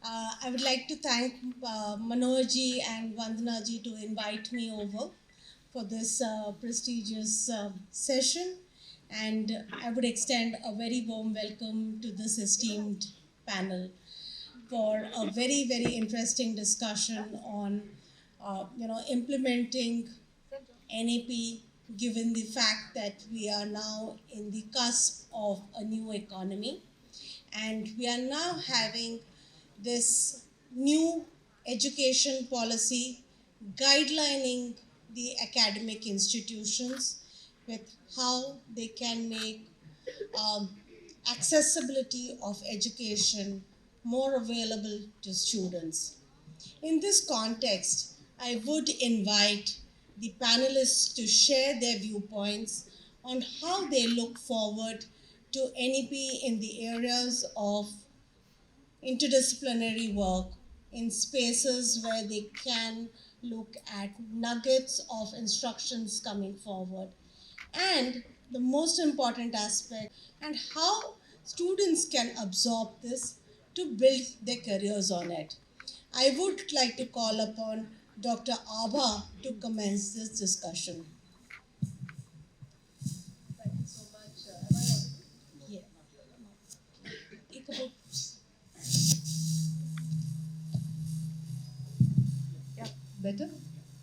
I would like to thank Manoj and Vandana ji to invite me over for this prestigious session, and I would extend a very warm welcome to this esteemed panel for a very, very interesting discussion on implementing NAP, given the fact that we are now in the cusp of a new economy and we are now having this new education policy guidelining the academic institutions with how they can make um, accessibility of education more available to students. In this context, I would invite the panelists to share their viewpoints on how they look forward to NEP in the areas of interdisciplinary work in spaces where they can look at nuggets of instructions coming forward. And the most important aspect, and how students can absorb this to build their careers on it. I would like to call upon Dr. Abha to commence this discussion. Thank you so much. Am I audible? Yeah. एक about Better?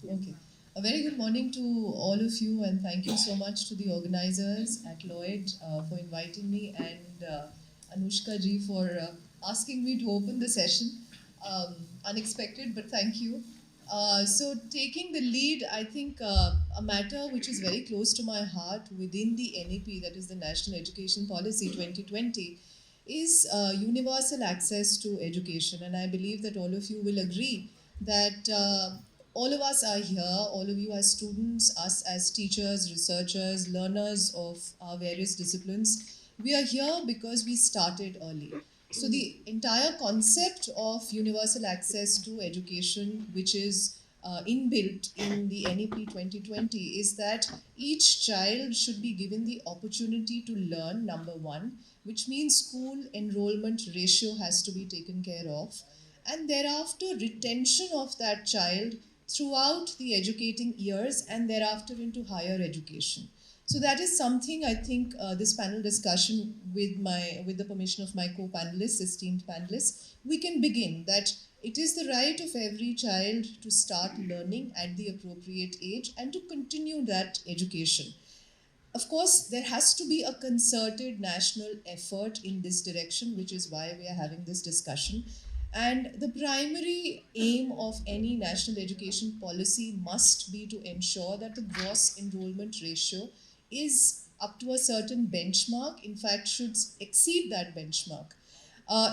Okay. A very good morning to all of you, and thank you so much to the organizers at Lloyd for inviting me, and Anushka ji for asking me to open the session. Unexpected, but thank you. So, taking the lead, I think a matter which is very close to my heart within the NEP, that is the National Education Policy 2020, is universal access to education. And I believe that all of you will agree that all of us are here, all of you as students, us as teachers, researchers, learners of our various disciplines. We are here because we started early. So the entire concept of universal access to education, which is inbuilt in the NEP 2020, is that each child should be given the opportunity to learn, number one, which means school enrollment ratio has to be taken care of, and thereafter retention of that child throughout the educating years and thereafter into higher education. So that is something I think this panel discussion with the permission of my co-panelists, esteemed panelists, we can begin that it is the right of every child to start learning at the appropriate age and to continue that education. Of course, there has to be a concerted national effort in this direction, which is why we are having this discussion. And the primary aim of any national education policy must be to ensure that the gross enrollment ratio is up to a certain benchmark, in fact, should exceed that benchmark.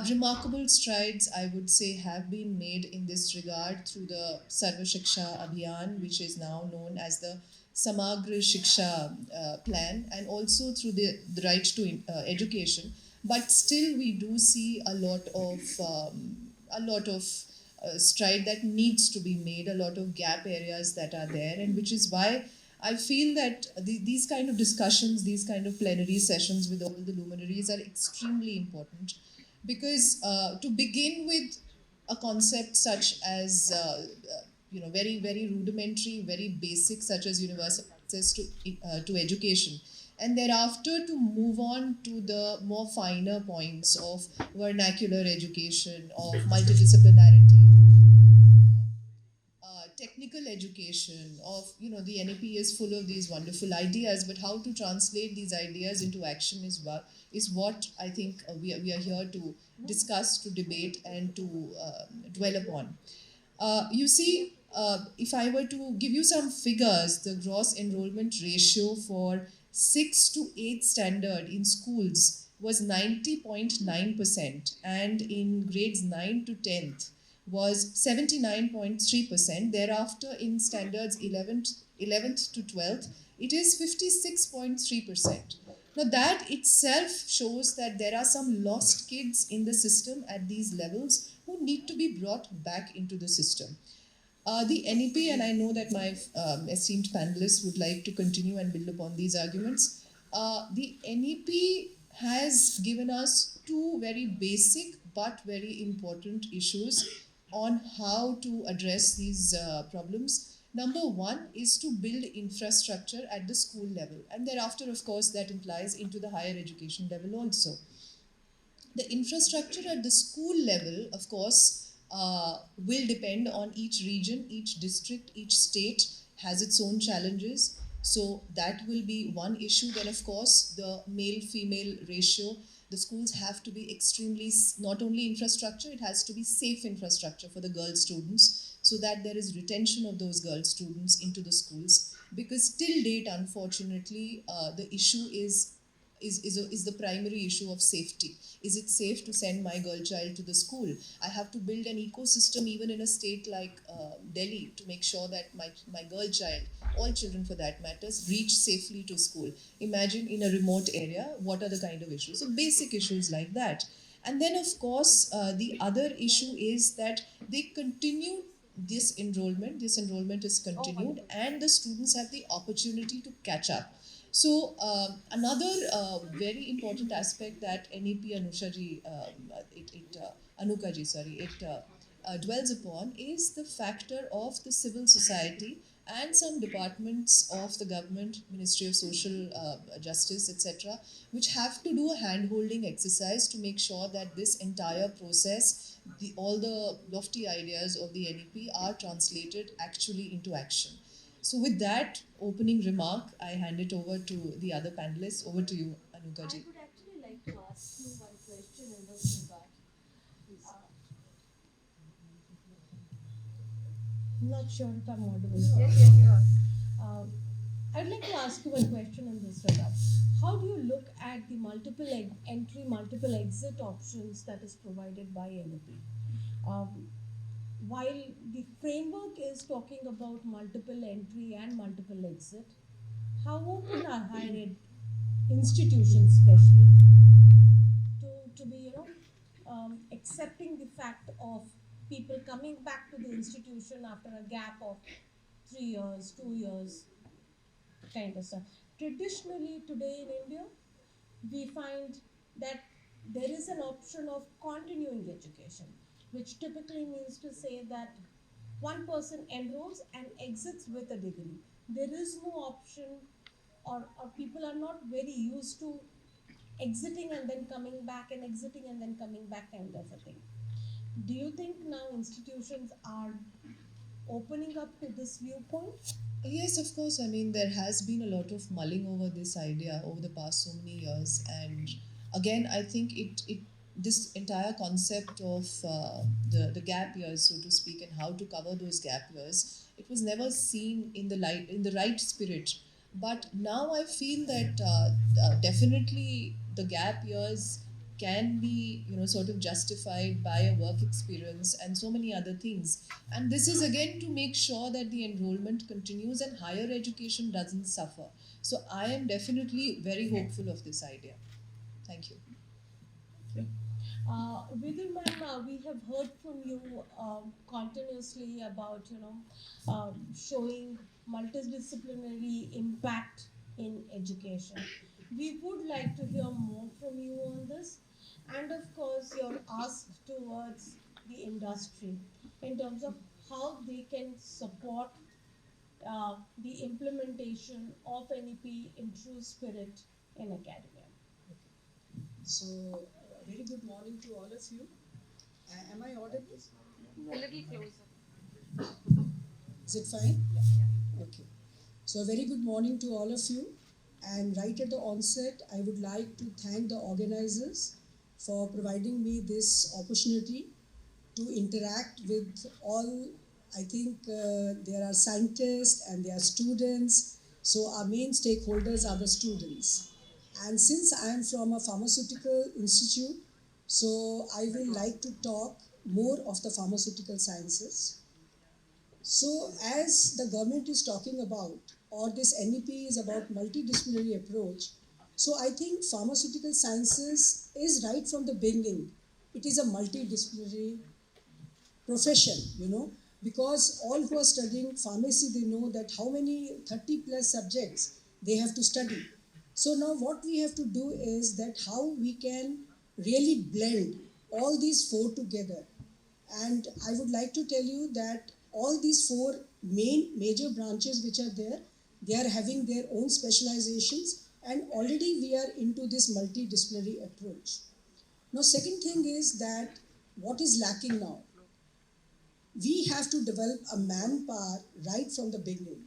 Remarkable strides, I would say, have been made in this regard through the Sarva Shiksha Abhiyan, which is now known as the Samagra Shiksha plan, and also through the right to education. But still, we do see a lot of stride that needs to be made, a lot of gap areas that are there, and which is why I feel that these kind of discussions, these kind of plenary sessions with all the luminaries are extremely important, because to begin with a concept such as very very rudimentary, very basic, such as universal access to education, and thereafter to move on to the more finer points of vernacular education, of multidisciplinarity, technical education, of the NEP is full of these wonderful ideas, but how to translate these ideas into action is what I think we are here to discuss, to debate, and to dwell upon. You see, if I were to give you some figures, the gross enrollment ratio for 6 to 8 standard in schools was 90.9%, and in grades 9 to 10th was 79.3%. Thereafter, in standards 11th to 12th, it is 56.3%. Now, that itself shows that there are some lost kids in the system at these levels who need to be brought back into the system. The NEP, and I know that my esteemed panelists would like to continue and build upon these arguments. The NEP has given us two very basic but very important issues on how to address these problems. Number one is to build infrastructure at the school level, and thereafter, of course, that implies into the higher education level also. The infrastructure at the school level, of course, will depend on each region, each district, each state has its own challenges. So that will be one issue. Then, of course, the male-female ratio. The schools have to be extremely, not only infrastructure, it has to be safe infrastructure for the girl students so that there is retention of those girl students into the schools. Because till date, unfortunately, the issue is the primary issue of safety. Is it safe to send my girl child to the school? I have to build an ecosystem even in a state like Delhi to make sure that my girl child, all children for that matters, reach safely to school. Imagine in a remote area, what are the kind of issues? So basic issues like that. And then, of course, the other issue is that they continue this enrollment is continued, and the students have the opportunity to catch up. So another very important aspect that NEP Anuka ji, sorry, dwells upon is the factor of the civil society and some departments of the government, Ministry of Social Justice, etc., which have to do a hand-holding exercise to make sure that this entire process, all the lofty ideas of the NEP are translated actually into action. So with that opening remark, I hand it over to the other panelists. Over to you, Anuka ji. I would actually like to ask you one question in this regard. I'm not sure if I'm audible. Yes, you are. I'd like to ask you one question in this regard. How do you look at the multiple entry, multiple exit options that is provided by NEP? While the framework is talking about multiple entry and multiple exit, how open are higher ed institutions, especially, to be accepting the fact of people coming back to the institution after a gap of 3 years, 2 years, kind of stuff. Traditionally, today in India, we find that there is an option of continuing education, which typically means to say that one person enrolls and exits with a degree. There is no option, or people are not very used to exiting and then coming back and exiting and then coming back kind of a thing. Do you think now institutions are opening up to this viewpoint? Yes, of course. I mean, there has been a lot of mulling over this idea over the past so many years, and again, I think this entire concept of the gap years, so to speak, and how to cover those gap years, it was never seen in the right spirit. But now I feel that definitely the gap years can be sort of justified by a work experience and so many other things, and this is again to make sure that the enrollment continues and higher education doesn't suffer. So I am definitely very hopeful of this idea. Thank you. Vidhu ma'am, we have heard from you continuously about showing multidisciplinary impact in education. We would like to hear more from you on this, and of course, your ask towards the industry in terms of how they can support the implementation of NEP in true spirit in academia. So, very good morning to all of you. Am I audible? A little closer. Is it fine? Yeah. Okay. So, a very good morning to all of you. And right at the onset, I would like to thank the organizers for providing me this opportunity to interact with all. I think there are scientists and there are students. So, our main stakeholders are the students. And since I am from a pharmaceutical institute, so I will like to talk more of the pharmaceutical sciences. So as the government is talking about, or this NEP is about multidisciplinary approach, so I think pharmaceutical sciences is right from the beginning. It is a multidisciplinary profession, because all who are studying pharmacy, they know that how many 30 plus subjects they have to study. So now what we have to do is that how we can really blend all these four together. And I would like to tell you that all these four major branches which are there, they are having their own specializations, and already we are into this multidisciplinary approach. Now, second thing is that what is lacking now? We have to develop a manpower right from the beginning.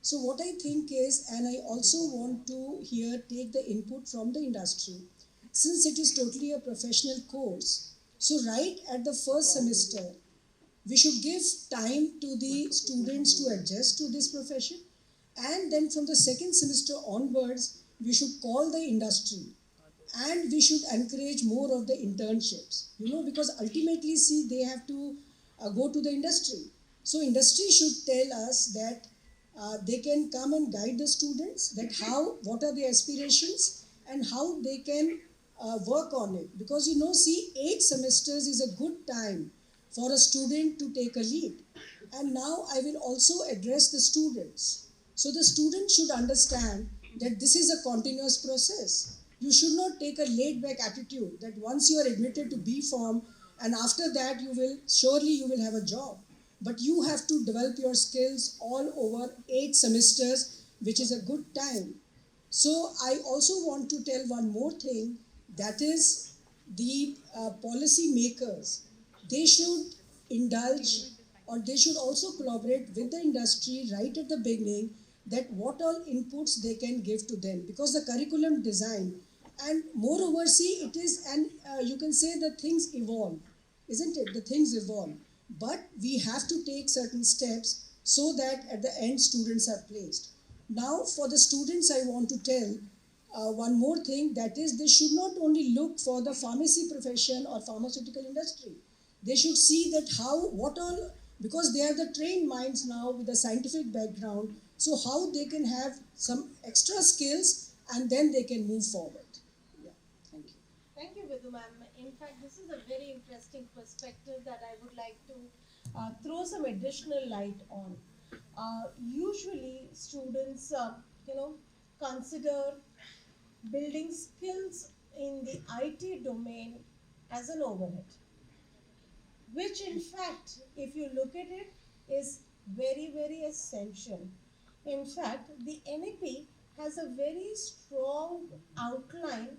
So what I think is, and I also want to here take the input from the industry, since it is totally a professional course, so right at the first semester, we should give time to the students to adjust to this profession, and then from the second semester onwards, we should call the industry and we should encourage more of the internships, because ultimately, see, they have to go to the industry. So industry should tell us that they can come and guide the students, that what are their aspirations and how they can work on it. Because see, 8 semesters is a good time for a student to take a lead. And now I will also address the students. So the students should understand that this is a continuous process. You should not take a laid-back attitude that once you are admitted to B Pharm and after that you will have a job. But you have to develop your skills all over 8 semesters, which is a good time. So I also want to tell one more thing, that is the policy makers. They should indulge, or they should also collaborate with the industry right at the beginning, that what all inputs they can give to them, because the curriculum design, and moreover, see, it is, and you can say that things evolve, isn't it? The things evolve, but we have to take certain steps so that at the end students are placed. Now for the students, I want to tell one more thing, that is, they should not only look for the pharmacy profession or pharmaceutical industry. They should see that because they are the trained minds now with a scientific background, so how they can have some extra skills and then they can move forward. Yeah, thank you. Thank you, Vidhu ma'am. In fact, this is a very interesting perspective that I would like to throw some additional light on. Usually, students, consider building skills in the IT domain as an overhead, which in fact, if you look at it, is very, very essential. In fact, the NAP has a very strong outline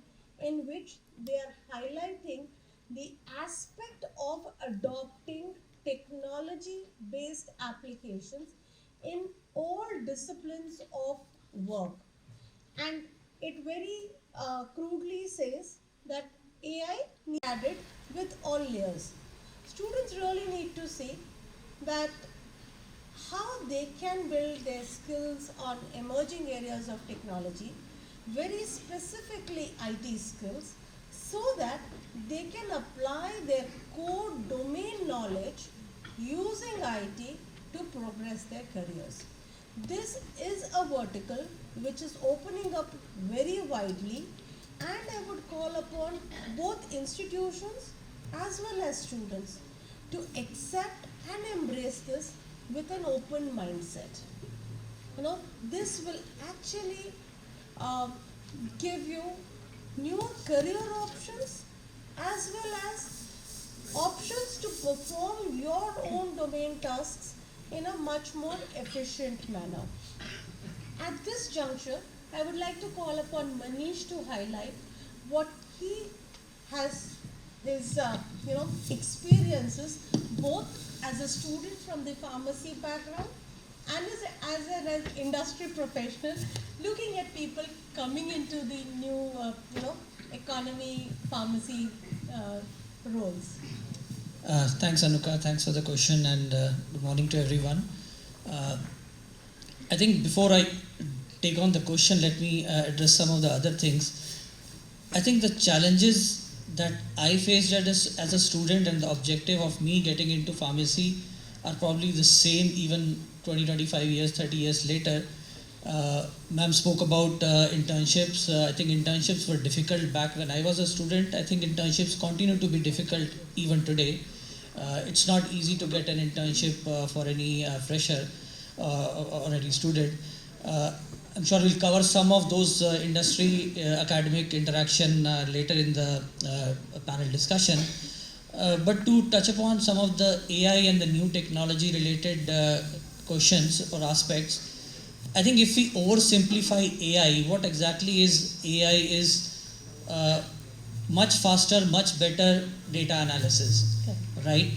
in which they are highlighting the aspect of adopting technology-based applications in all disciplines of work. And it very crudely says that AI needs to be added with all layers. Students really need to see that how they can build their skills on emerging areas of technology, very specifically IT skills, so that they can apply their core domain knowledge using IT to progress their careers. This is a vertical which is opening up very widely, and I would call upon both institutions as well as students to accept and embrace this with an open mindset. This will actually give you new career options as well as options to perform your own domain tasks in a much more efficient manner. At this juncture, I would like to call upon Manish to highlight what he has, his experiences both as a student from the pharmacy background and as an industry professional, looking at people coming into the new economy pharmacy roles. Thanks, Anuka. Thanks for the question, and good morning to everyone. I think before I take on the question, let me address some of the other things. I think the challenges that I faced as a student and the objective of me getting into pharmacy are probably the same even 20, 25 years, 30 years later. Ma'am spoke about internships. I think internships were difficult back when I was a student. I think internships continue to be difficult even today. It's not easy to get an internship for any fresher or any student. I'm sure we'll cover some of those industry academic interaction later in the panel discussion. But to touch upon some of the AI and the new technology related questions or aspects, I think if we oversimplify AI, what exactly is AI is much faster, much better data analysis, right?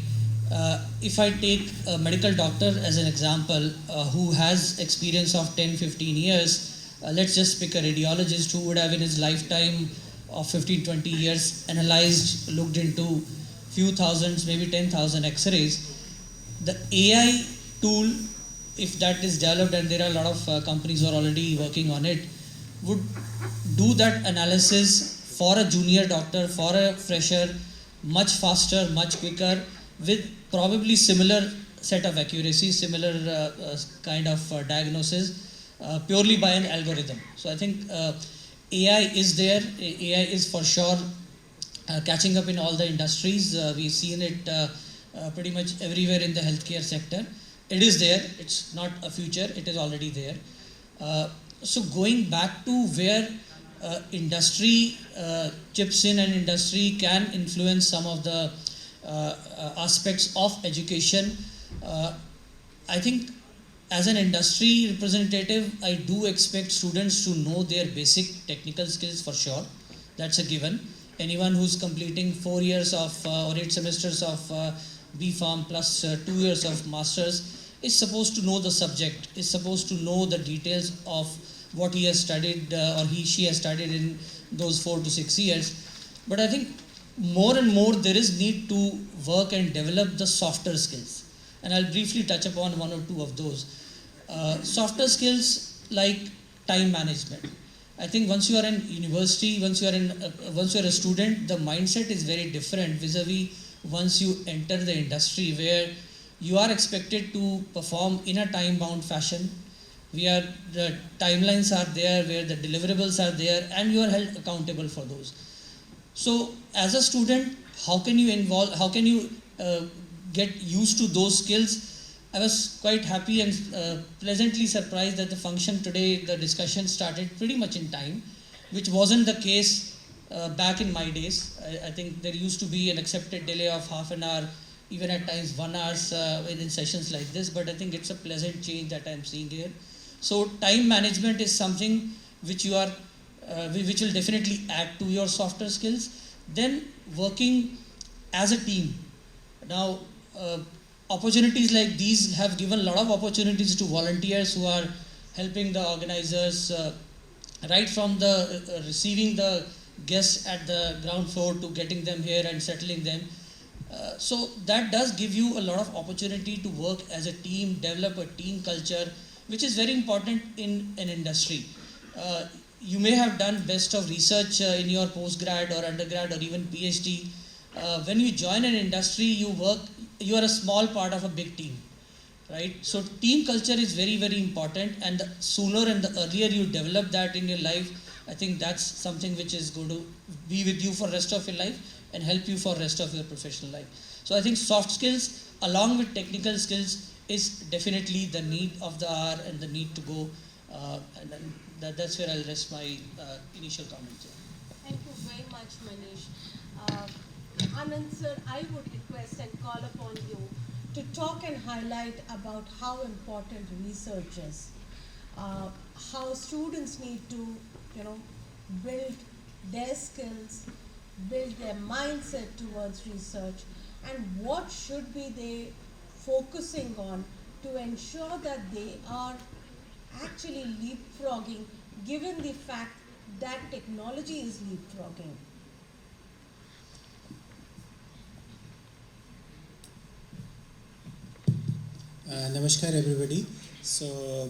If I take a medical doctor as an example who has experience of 10-15 years, let's just pick a radiologist who would have in his lifetime of 15-20 years analyzed, looked into few thousands, maybe 10,000 x-rays. The AI tool, if that is developed, and there are a lot of companies who are already working on it, would do that analysis for a junior doctor, for a fresher, much faster, much quicker, with probably similar set of accuracy, similar kind of diagnosis, purely by an algorithm. So I think AI is there. AI is for sure catching up in all the industries. We've seen it pretty much everywhere in the healthcare sector. It is there. It's not a future. It is already there. So going back to where industry chips in and industry can influence some of the aspects of education, I think as an industry representative, I do expect students to know their basic technical skills for sure. That's a given. Anyone who's completing 4 years of or 8 semesters of B.Pharm plus 2 years of masters is supposed to know the subject, is supposed to know the details of what he has studied or she has studied in those 4 to 6 years. But I think more and more there is need to work and develop the softer skills. And I'll briefly touch upon 1 or 2 of those. Softer skills like time management. I think once you are in university, once you are a student, the mindset is very different vis-a-vis once you enter the industry, where you are expected to perform in a time-bound fashion. The timelines are there, where the deliverables are there, and you are held accountable for those. So as a student, how can you get used to those skills? I was quite happy and pleasantly surprised that the function today, the discussion started pretty much in time, which wasn't the case back in my days. I think there used to be an accepted delay of half an hour, even at times 1 hour in sessions like this, but I think it's a pleasant change that I'm seeing here. So time management is something which which will definitely add to your softer skills. Then working as a team. Now, opportunities like these have given a lot of opportunities to volunteers who are helping the organizers right from the receiving the guests at the ground floor to getting them here and settling them. So that does give you a lot of opportunity to work as a team, develop a team culture, which is very important in an industry. You may have done best of research in your postgrad or undergrad or even PhD. When you join an industry, you are a small part of a big team, right? So team culture is very, very important, and the sooner and the earlier you develop that in your life, I think that's something which is going to be with you for the rest of your life and help you for the rest of your professional life. So I think soft skills along with technical skills is definitely the need of the hour and the need to go, and then that's where I'll rest my initial comments. Thank you very much, Manish. Anant sir, I would request and call upon you to talk and highlight about how important research is, how students need to, build their skills, build their mindset towards research, and what should be they focusing on to ensure that they are actually leapfrogging, given the fact that technology is leapfrogging. Namaskar everybody. So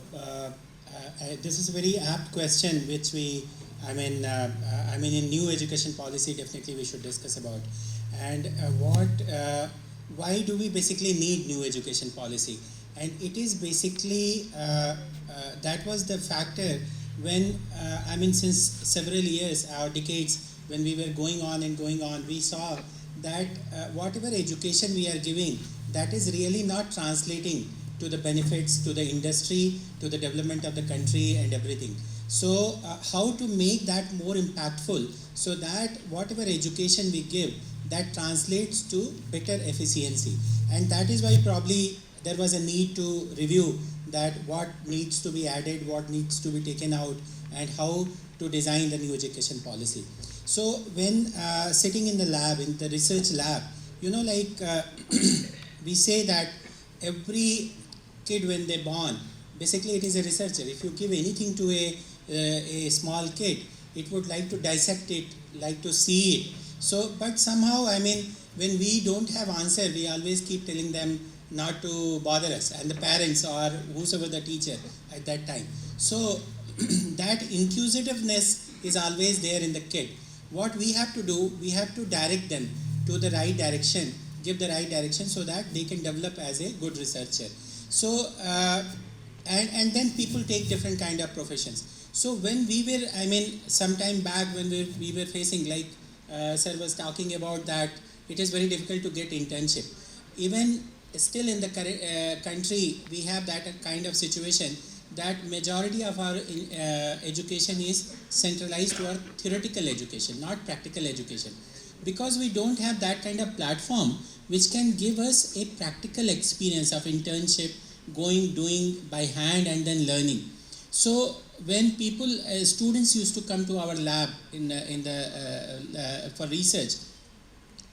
this is a very apt question which in new education policy definitely we should discuss about. And why do we basically need new education policy? And it is basically that was the factor when since several years or decades, when we were going on, we saw that whatever education we are giving, that is really not translating to the benefits to the industry, to the development of the country and everything. So how to make that more impactful, so that whatever education we give, that translates to better efficiency. And that is why probably there was a need to review that what needs to be added, what needs to be taken out, and how to design the new education policy. So when sitting in the lab, in the research lab, we say that every kid when they're born, basically it is a researcher. If you give anything to a small kid, it would like to dissect it, like to see it. So, but somehow, when we don't have answer, we always keep telling them not to bother us, and the parents or whosoever the teacher at that time. So that inquisitiveness is always there in the kid. What we have to do, we have to direct them to the right direction, give the right direction so that they can develop as a good researcher. So, and then people take different kind of professions. So when we were, some time back when we were facing, like sir was talking about that, it is very difficult to get internship. Even still in the country, we have that kind of situation that majority of our education is centralized to our theoretical education, not practical education. Because we don't have that kind of platform which can give us a practical experience of internship, doing by hand and then learning. So when people, students used to come to our lab for research,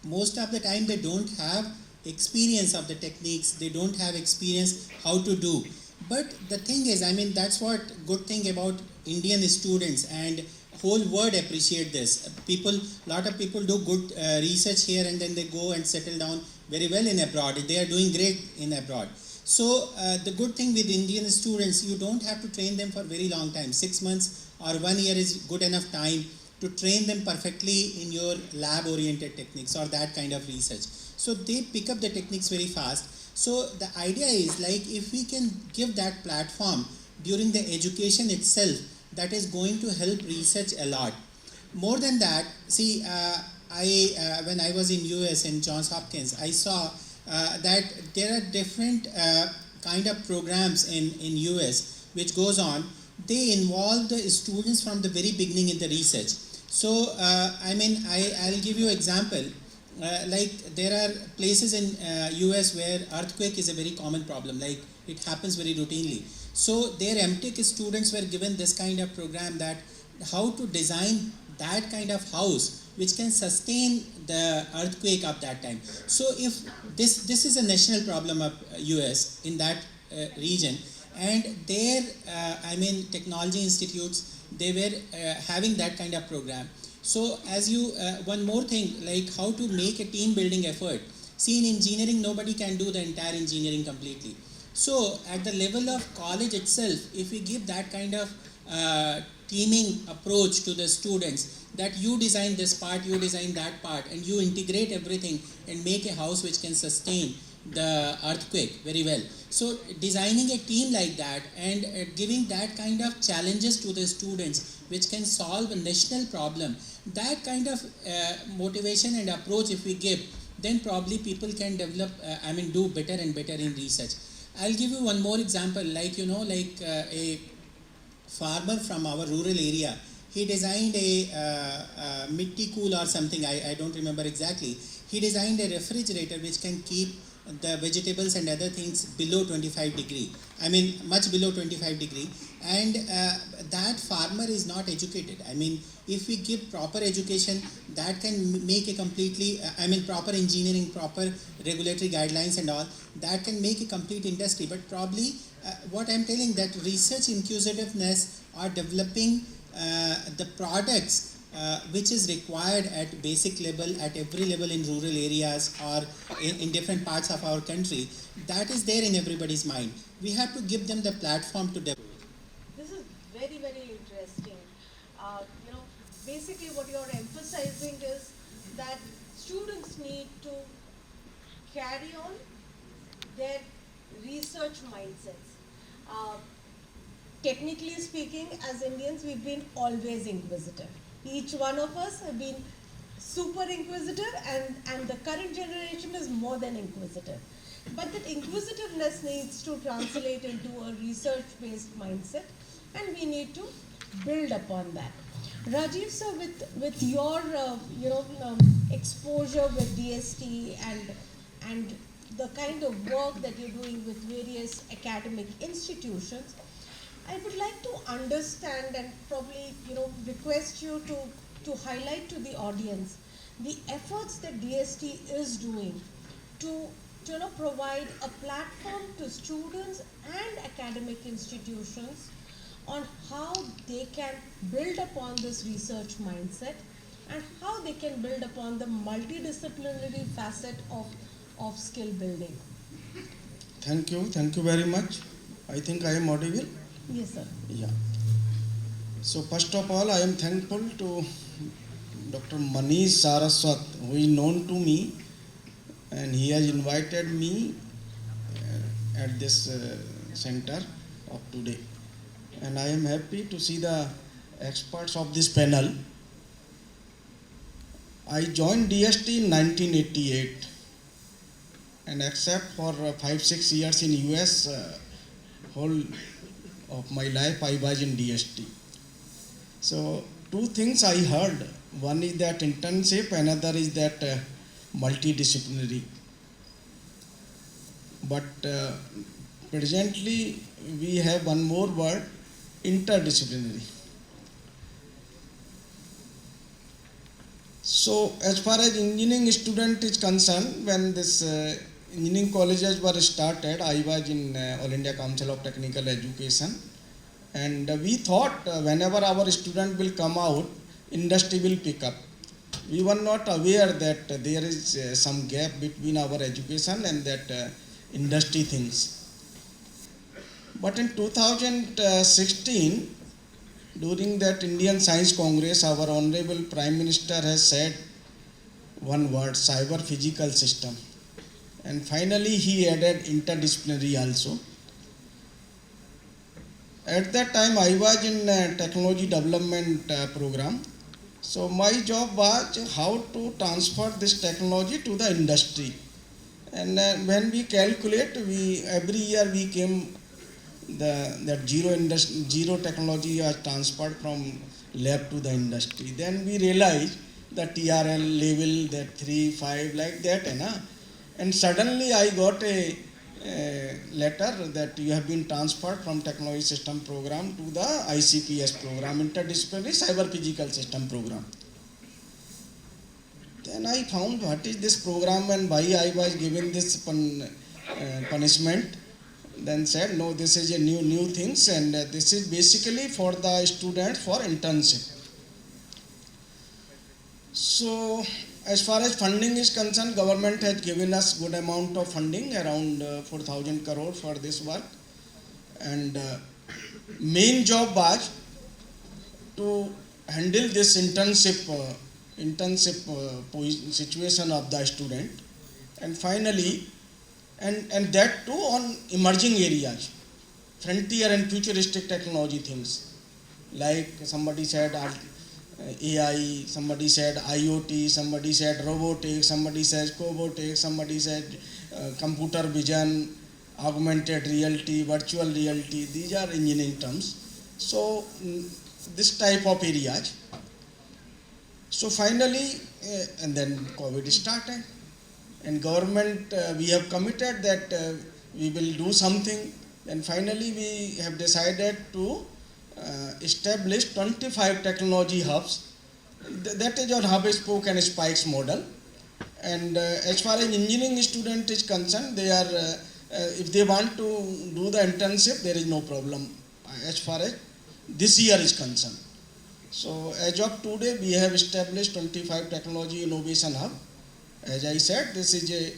most of the time they don't have experience of the techniques, they don't have experience how to do. But the thing is, that's what good thing about Indian students, and whole world appreciate this. Lot of people do good research here and then they go and settle down very well in abroad. They are doing great in abroad. So the good thing with Indian students, you don't have to train them for very long time. 6 months or 1 year is good enough time to train them perfectly in your lab oriented techniques or that kind of research. So they pick up the techniques very fast. So the idea is, like, if we can give that platform during the education itself, that is going to help research a lot. More than that, see, when I was in US in Johns Hopkins, I saw that there are different kind of programs in US which goes on. They involve the students from the very beginning in the research. So I'll give you an example. Like there are places in US where earthquake is a very common problem, like it happens very routinely. So their MTech students were given this kind of program, that how to design that kind of house which can sustain the earthquake of that time. So if this is a national problem of US in that region, and their technology institutes, they were having that kind of program. So as you, one more thing, like how to make a team building effort. See, in engineering, nobody can do the entire engineering completely. So at the level of college itself, if we give that kind of teaming approach to the students, that you design this part, you design that part, and you integrate everything and make a house which can sustain the earthquake very well. So designing a team like that and giving that kind of challenges to the students which can solve a national problem, that kind of motivation and approach if we give, then probably people can develop, do better and better in research. I'll give you one more example, like a farmer from our rural area. He designed a mitti cool or something, I don't remember exactly. He designed a refrigerator which can keep the vegetables and other things below 25 degree. Much below 25 degree. And that farmer is not educated. If we give proper education, that can make a completely, proper engineering, proper regulatory guidelines and all, that can make a complete industry. But probably what I'm telling, that research inquisitiveness or developing the products which is required at basic level, at every level in rural areas or in different parts of our country, that is there in everybody's mind. We have to give them the platform to develop. This is very, very interesting. Basically what you're emphasizing is that students need to carry on their research mindsets. Technically speaking, as Indians, we've been always inquisitive. Each one of us have been super inquisitive, and the current generation is more than inquisitive. But that inquisitiveness needs to translate into a research-based mindset, and we need to build upon that. Rajiv sir, with your exposure with DST and the kind of work that you're doing with various academic institutions, I would like to understand and probably request you to highlight to the audience the efforts that DST is doing to provide a platform to students and academic institutions on how they can build upon this research mindset and how they can build upon the multidisciplinary facet of skill building. Thank you very much. I think I am audible. Yes, sir. Yeah. So first of all, I am thankful to Dr. Manish Saraswat, who is known to me, and he has invited me at this center of today. And I am happy to see the experts of this panel. I joined DST in 1988, and except for 5-6 years in US, whole of my life I was in DST. So two things I heard. One is that internship, another is that multidisciplinary. But presently we have one more word, interdisciplinary. So as far as engineering student is concerned, when this engineering colleges were started, I was in All India Council of Technical Education, and we thought whenever our student will come out, industry will pick up. We were not aware that there is some gap between our education and that industry things. But in 2016, during that Indian Science Congress, our Honorable Prime Minister has said one word, cyber physical system. And finally he added interdisciplinary also. At that time I was in technology development program. So my job was how to transfer this technology to the industry. And when we calculate, every year we came that zero technology was transferred from lab to the industry. Then we realized the TRL level, that 3, 5 like that, and suddenly I got a letter that you have been transferred from technology system program to the ICPS program, interdisciplinary cyber physical system program. Then I found what is this program and why I was given this punishment. Then said, no, this is a new things, and this is basically for the students for internship. So as far as funding is concerned, government has given us good amount of funding, around 4,000 crore for this work. And main job was to handle this internship situation of the student. And finally, and that too on emerging areas, frontier and futuristic technology things. Like somebody said AI, somebody said IoT, somebody said robotics, somebody says cobotics, somebody said computer vision, augmented reality, virtual reality. These are engineering terms. So this type of areas. So finally, and then COVID started. And government, we have committed that we will do something. And finally we have decided to establish 25 technology hubs. That is our hub spoke and spikes model. And as far as engineering student is concerned, they are if they want to do the internship, there is no problem as far as this year is concerned. So as of today, we have established 25 technology innovation hub. As I said, this is a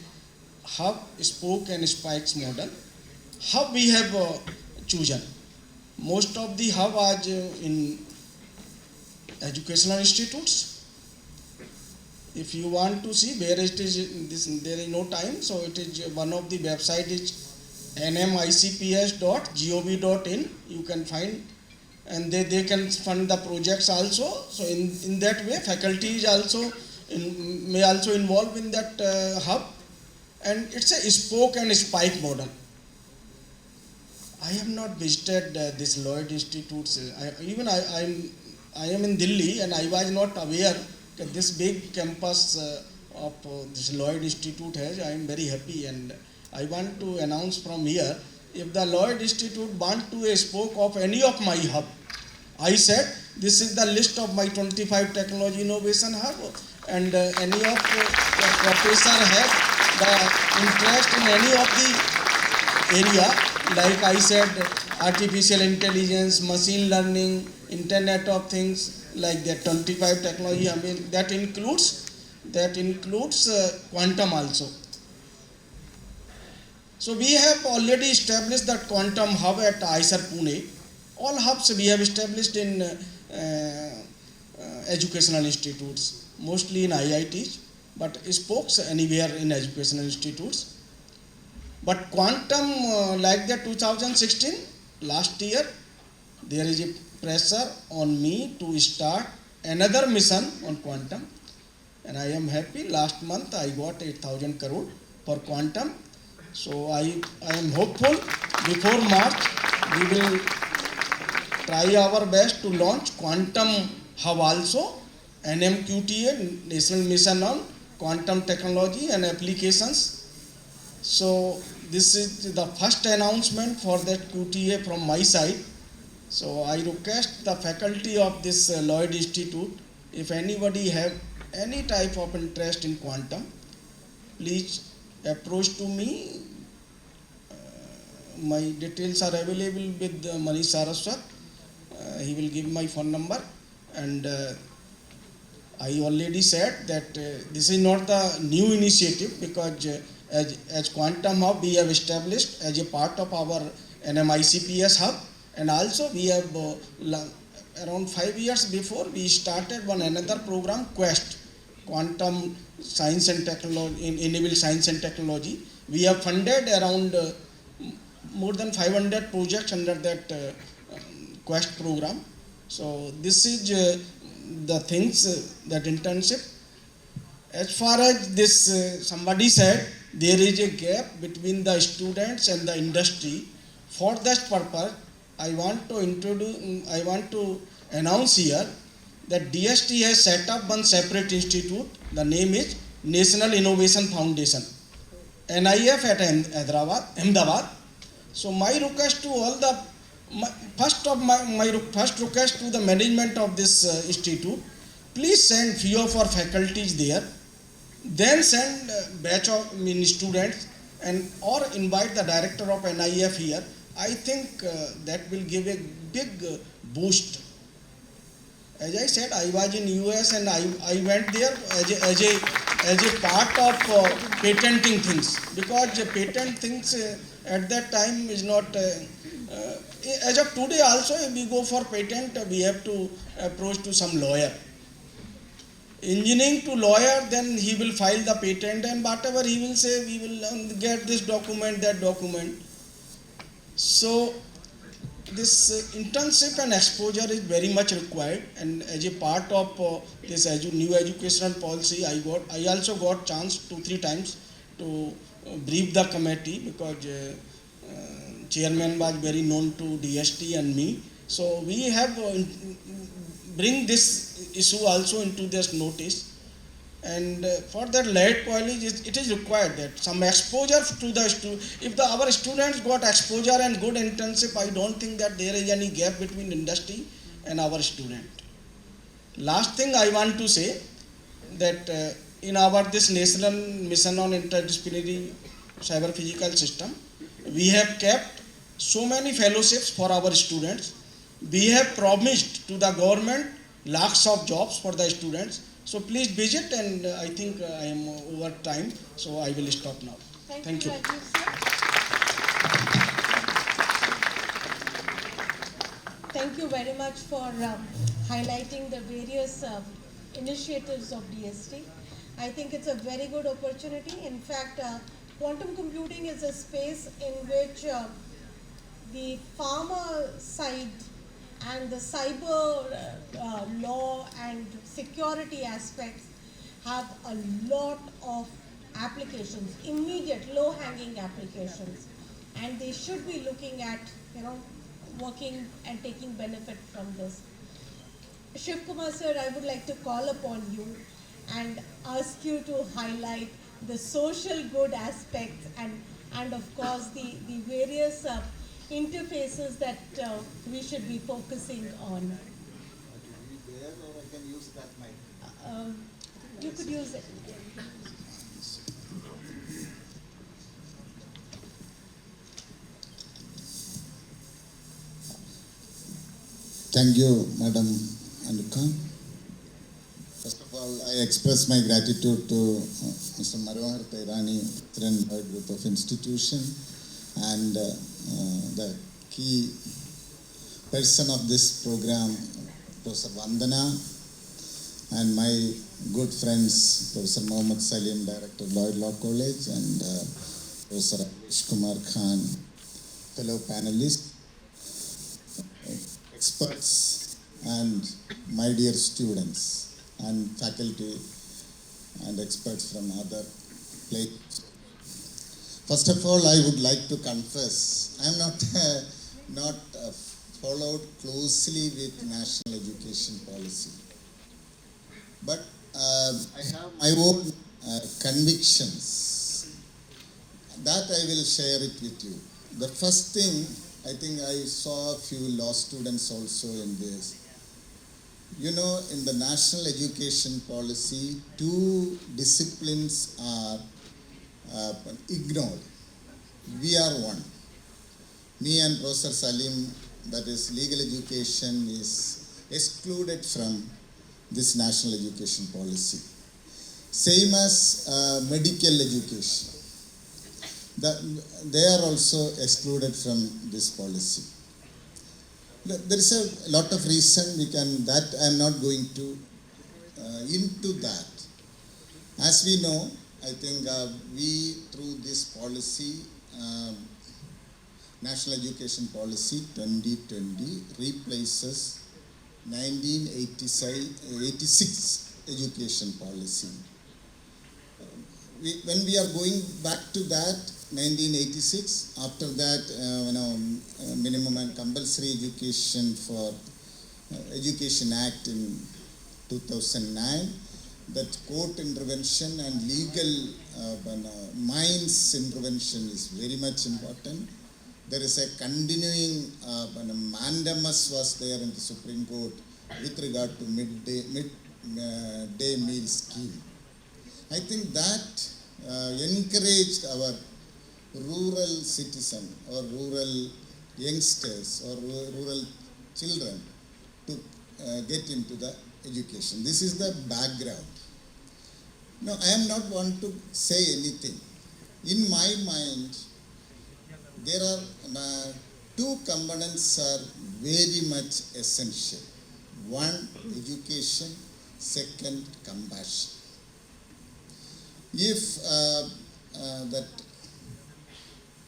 hub, spoke and spikes model. Hub we have chosen. Most of the hub are in educational institutes. If you want to see where it is, there is no time. So it is one of the website is nmicps.gov.in. You can find, and they can fund the projects also. So in that way, faculty is also may also involve in that hub, and it's a spoke and spike model. I have not visited this Lloyd institutes. I am in Delhi and I was not aware that this big campus of this Lloyd Institute has. I am very happy, and I want to announce from here, if the Lloyd Institute want to spoke of any of my hub, I said this is the list of my 25 technology innovation hub, and any of the professor have the interest in any of the area, like I said, artificial intelligence, machine learning, Internet of Things, like that 25 technology. I mean that includes quantum also. So we have already established that quantum hub at IISER Pune. All hubs we have established in educational institutes, mostly in IITs, but spokes anywhere in educational institutes. But quantum, like that 2016, last year, there is a pressure on me to start another mission on quantum, and I am happy. Last month I got 8,000 crore for quantum. So I am hopeful before March we will try our best to launch quantum hub also, NMQTA, National Mission on Quantum Technology and Applications. So this is the first announcement for that QTA from my side. So I request the faculty of this Lloyd Institute, if anybody have any type of interest in quantum, please approach to me. My details are available with Manish Narang. He will give my phone number, and I already said that this is not the new initiative, because as quantum hub we have established as a part of our NMICPS hub, and also we have around 5 years before we started one another program, Quest, Quantum Science and Technology, Enable Science and Technology. We have funded around more than 500 projects under that Quest program. So this is the things, that internship. As far as this, somebody said there is a gap between the students and the industry. For that purpose, I want to announce here that DST has set up one separate institute. The name is National Innovation Foundation, NIF at Ahmedabad. So my request to all the first request to the management of this institute, please send few of our faculties there, then send batch of students, and or invite the director of NIF here. I think that will give a big boost. As I said, I was in US and I went there as a part of patenting things, because patent things at that time is not. As of today also, if we go for patent, we have to approach to some lawyer. Engineering to lawyer, then he will file the patent, and whatever he will say, we will get this document, that document. So this internship and exposure is very much required, and as a part of this new educational policy, I also got chance 2-3 times to brief the committee, because chairman was very known to DST and me. So we have bring this issue also into this notice, and for that Lloyd College it is required that some exposure to the if our students got exposure and good internship, I don't think that there is any gap between industry and our student. Last thing I want to say, that in our this national mission on interdisciplinary cyber physical system, we have kept so many fellowships for our students. We have promised to the government lakhs of jobs for the students. So please visit, and I think I am over time, so I will stop now. Thank you. Rajeev, sir. Thank you very much for highlighting the various initiatives of DST. I think it's a very good opportunity. In fact, quantum computing is a space in which the pharma side and the cyber law and security aspects have a lot of applications, immediate low-hanging applications, and they should be looking at, working and taking benefit from this. Sivakumar sir, I would like to call upon you and ask you to highlight the social good aspects and of course the various interfaces that we should be focusing on. There or I can use that mic. You could use it. Thank you, Madam Anuka. First of all, I express my gratitude to Mr. Marwar Tairani, President Lloyd Group of Institution, and the key person of this program, Professor Vandana, and my good friends, Professor Mohammad Salim, Director of Lloyd Law College, and Professor Rajesh Kumar Khan, fellow panelists, experts, and my dear students and faculty and experts from other places. First of all, I would like to confess, I am not followed closely with national education policy, but I have my own convictions that I will share it with you. The first thing, I think I saw a few law students also in this. You know, in the national education policy, two disciplines are ignored. We are one. Me and Professor Salim, that is legal education, is excluded from this national education policy. Same as medical education. They are also excluded from this policy. There is a lot of reason that I am not going to into that. As we know, I think we through this policy, National Education Policy 2020 replaces 1986 education policy. When we are going back to that, 1986, after that, minimum and compulsory education for Education Act in 2009, that court intervention and legal minds intervention is very much important. There is a continuing mandamus was there in the Supreme Court with regard to midday meal scheme. I think that encouraged our rural citizen or rural youngsters or rural children to get into the education. This is the background. Now, I am not want to say anything. In my mind, there are two components are very much essential. One, education. Second, compassion. If that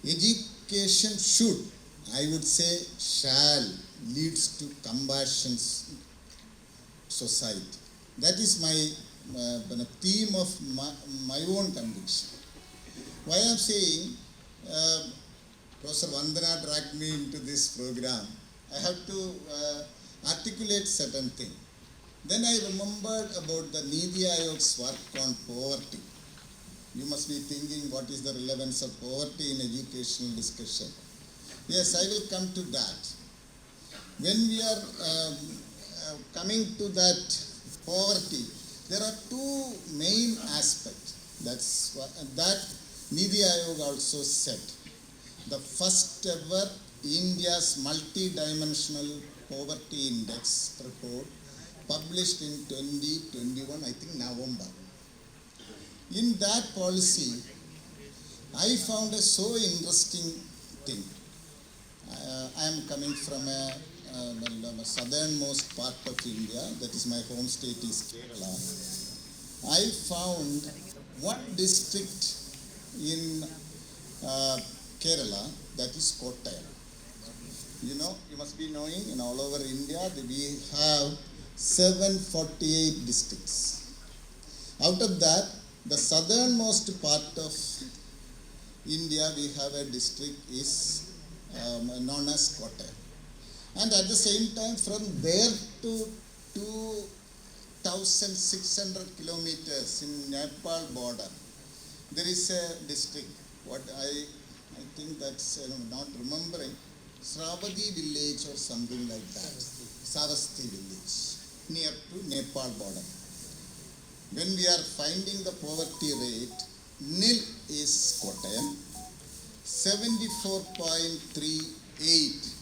education should, I would say, shall leads to compassion society. That is my theme of my own conviction. Why I am saying, Professor Vandana dragged me into this program. I have to articulate certain thing. Then I remembered about the Niti Ayog's work on poverty. You must be thinking, what is the relevance of poverty in educational discussion? Yes, I will come to that. When we are coming to that poverty, there are two main aspects. That Niti Ayog also said. The first ever India's multi-dimensional poverty index report published in 2021, I think November. In that policy, I found a so interesting thing. I am coming from a southernmost part of India, that is my home state is Kerala. I found one district in Kerala, that is Kottayam. You know, you must be knowing, in all over India, we have 748 districts. Out of that, the southernmost part of India, we have a district is known as Kottayam. And at the same time, from there to 2,600 kilometers in Nepal border, there is a district, what I think that's, not remembering, Sravati village or something like that. Savasti village, near to Nepal border. When we are finding the poverty rate, nil is Kottayam, 74.38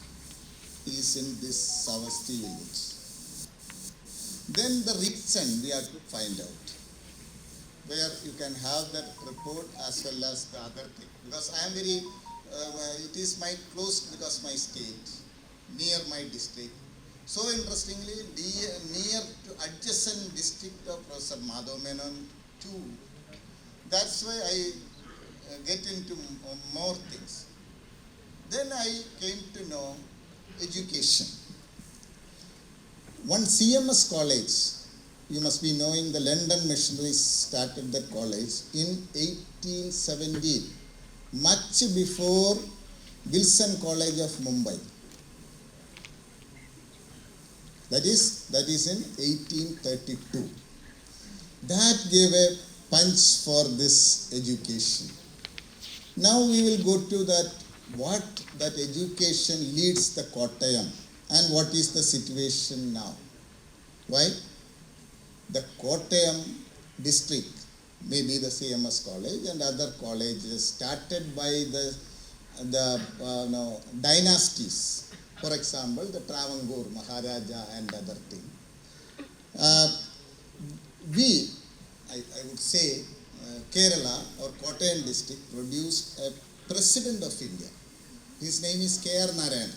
is in this Savasti village. Then the reason we have to find out, where you can have that report as well as the other thing. Because I am very, it is my close because my state, near my district. So interestingly, near to adjacent district of Professor Madhav Menon too. That's why I get into more things. Then I came to know education. One CMS college, you must be knowing the London missionaries started that college in 1817, much before Wilson College of Mumbai. That is in 1832. That gave a punch for this education. Now we will go to that, what that education leads the Kottayam and what is the situation now. Why? The Kottayam district, maybe the CMS college and other colleges started by the dynasties. For example, the Travancore, Maharaja and other thing. I would say, Kerala or Kottayam district produced a president of India. His name is K.R. Narayan.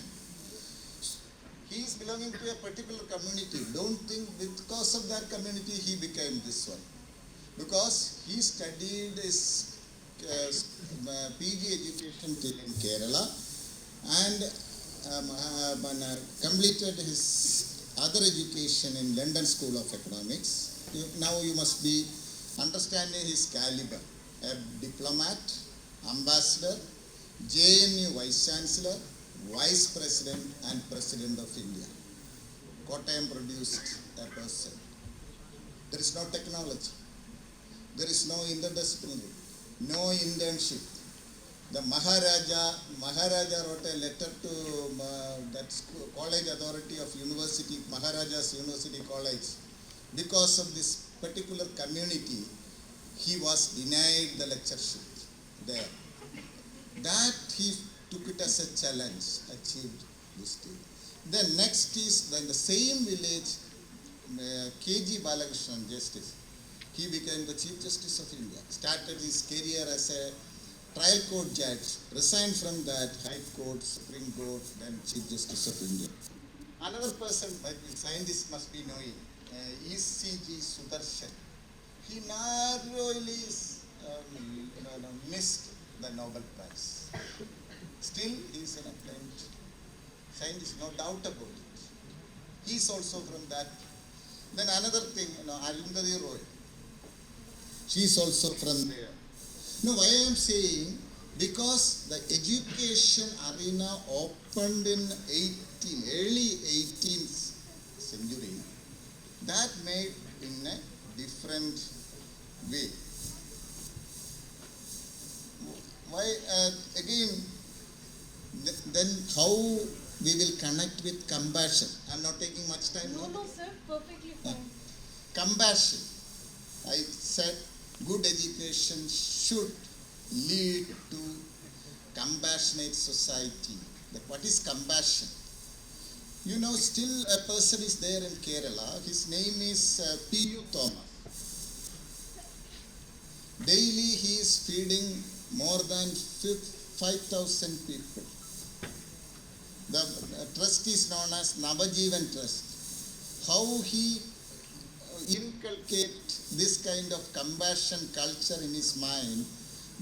He is belonging to a particular community. Don't think because of that community he became this one. Because he studied his PG education in Kerala and completed his other education in London School of Economics. Now you must be understanding his caliber. A diplomat, ambassador, JNU Vice Chancellor, Vice President and President of India. Kottayam produced a person. There is no technology. There is no interdisciplinary, no internship. The Maharaja wrote a letter to that school, college authority of university, Maharaja's University College. Because of this particular community, he was denied the lectureship there. That he took it as a challenge, achieved this thing. Then next is, in the same village, K.G. Balakrishnan, Justice, he became the Chief Justice of India, started his career as a trial court judge, resigned from that, High Court, Supreme Court, then Chief Justice of India. Another person, scientists must be knowing, is C.G. Sudarshan. He narrowly missed the Nobel Prize. Still, he is an acclaimed scientist, no doubt about it. He is also from that. Then another thing, Arundhati Roy. She is also from there. Now, why I am saying, because the education arena opened in early 18th century, that made in a different way. Why, again, then how we will connect with compassion? I am not taking much time. No, sir, perfectly fine. Compassion. I said good education should lead to compassionate society. What is compassion? Still a person is there in Kerala. His name is P.U. Thomas. Daily he is feeding more than 5,000 people. The trust is known as Navajivan Trust. How he inculcate this kind of compassion culture in his mind,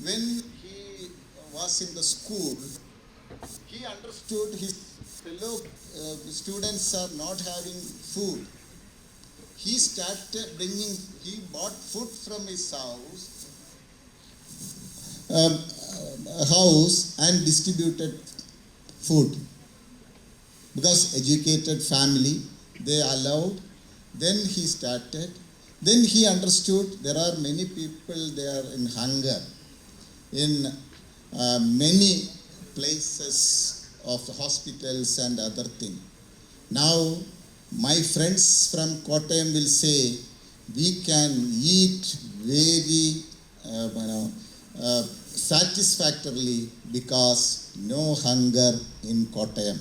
when he was in the school, he understood his fellow students are not having food. He started he bought food from his house and distributed food. Because educated family, they allowed Then he started. Then he understood there are many people, they are in hunger in many places of hospitals and other things. Now, my friends from Kottayam will say, we can eat very satisfactorily because no hunger in Kottayam.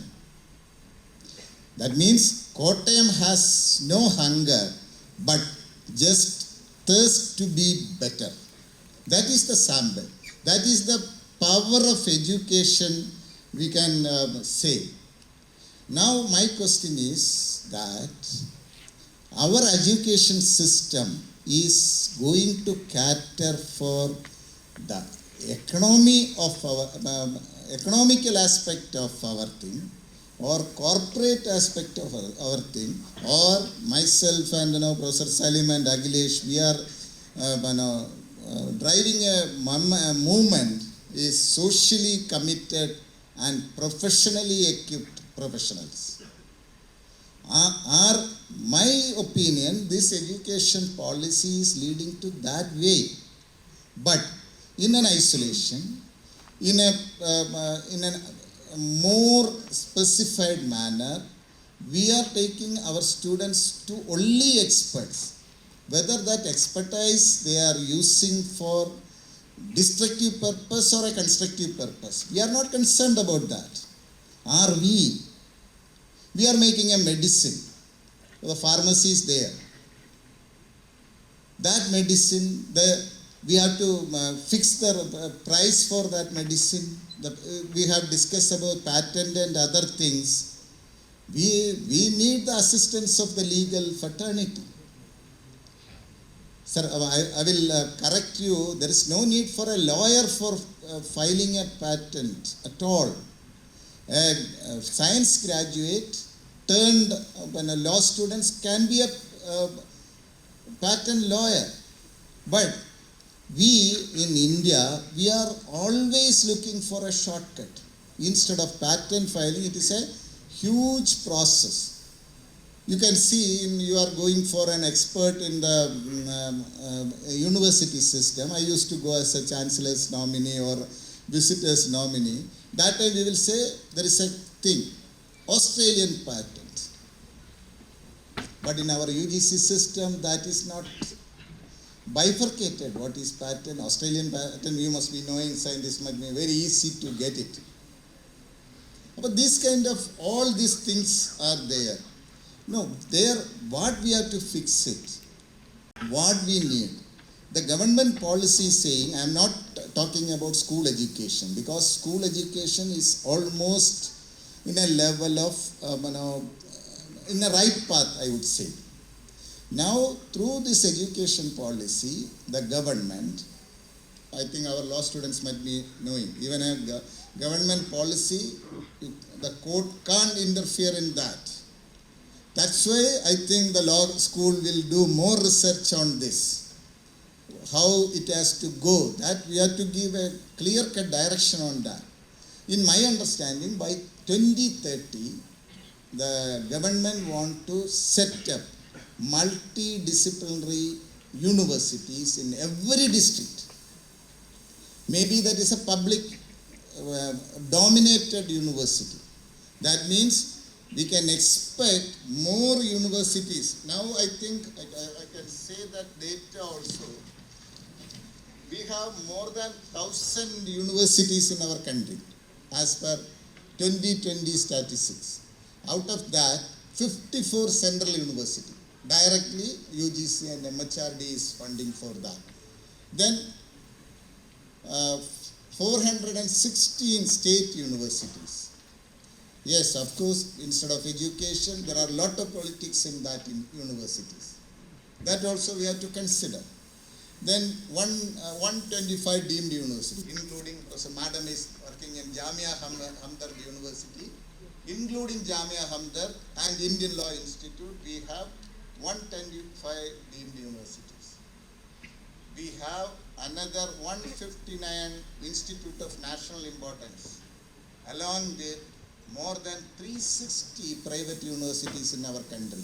That means Kottayam has no hunger, but just thirst to be better. That is the sample. That is the power of education, we can say. Now my question is that our education system is going to cater for the economy of our economical aspect of our thing, or corporate aspect of our thing, or myself and Professor Salim and Agilesh, we are driving a movement is socially committed and professionally equipped professionals. Are my opinion, this education policy is leading to that way, but in an isolation, in a more specified manner, we are taking our students to only experts. Whether that expertise they are using for destructive purpose or a constructive purpose, we are not concerned about that. Are we? We are making a medicine. The pharmacy is there. That medicine, we have to fix the price for that medicine. We have discussed about patent and other things. We need the assistance of the legal fraternity. Sir, I will correct you. There is no need for a lawyer for filing a patent at all. A science graduate turned a law students can be a patent lawyer. But we in India, we are always looking for a shortcut. Instead of patent filing, it is a huge process. You can see you are going for an expert in the university system. I used to go as a chancellor's nominee or visitor's nominee. That time we will say there is a thing, Australian patent. But in our UGC system, that is not bifurcated. What is patent? Australian patent, you must be knowing, scientists might be very easy to get it. But this kind of, all these things are there. No, there, what we have to fix it, what we need. The government policy is saying, I am not talking about school education, because school education is almost in a level of, in a right path, I would say. Now, through this education policy, the government, I think our law students might be knowing, even a government policy, the court can't interfere in that. That's why I think the law school will do more research on this, how it has to go, that we have to give a clear-cut direction on that. In my understanding, by 2030, the government want to set up multidisciplinary universities in every district. Maybe that is a public dominated university. That means we can expect more universities. Now I think I can say that data also. We have more than 1,000 universities in our country as per 2020 statistics. Out of that, 54 central university. Directly UGC and MHRD is funding for that. Then 416 state universities. Yes, of course, instead of education, there are a lot of politics in that in universities. That also we have to consider. Then 125 deemed universities, including, so Madam is working in Jamia Hamdard University, including Jamia Hamdard and Indian Law Institute, we have 125 deemed universities. We have another 159 Institute of National Importance, along with more than 360 private universities in our country.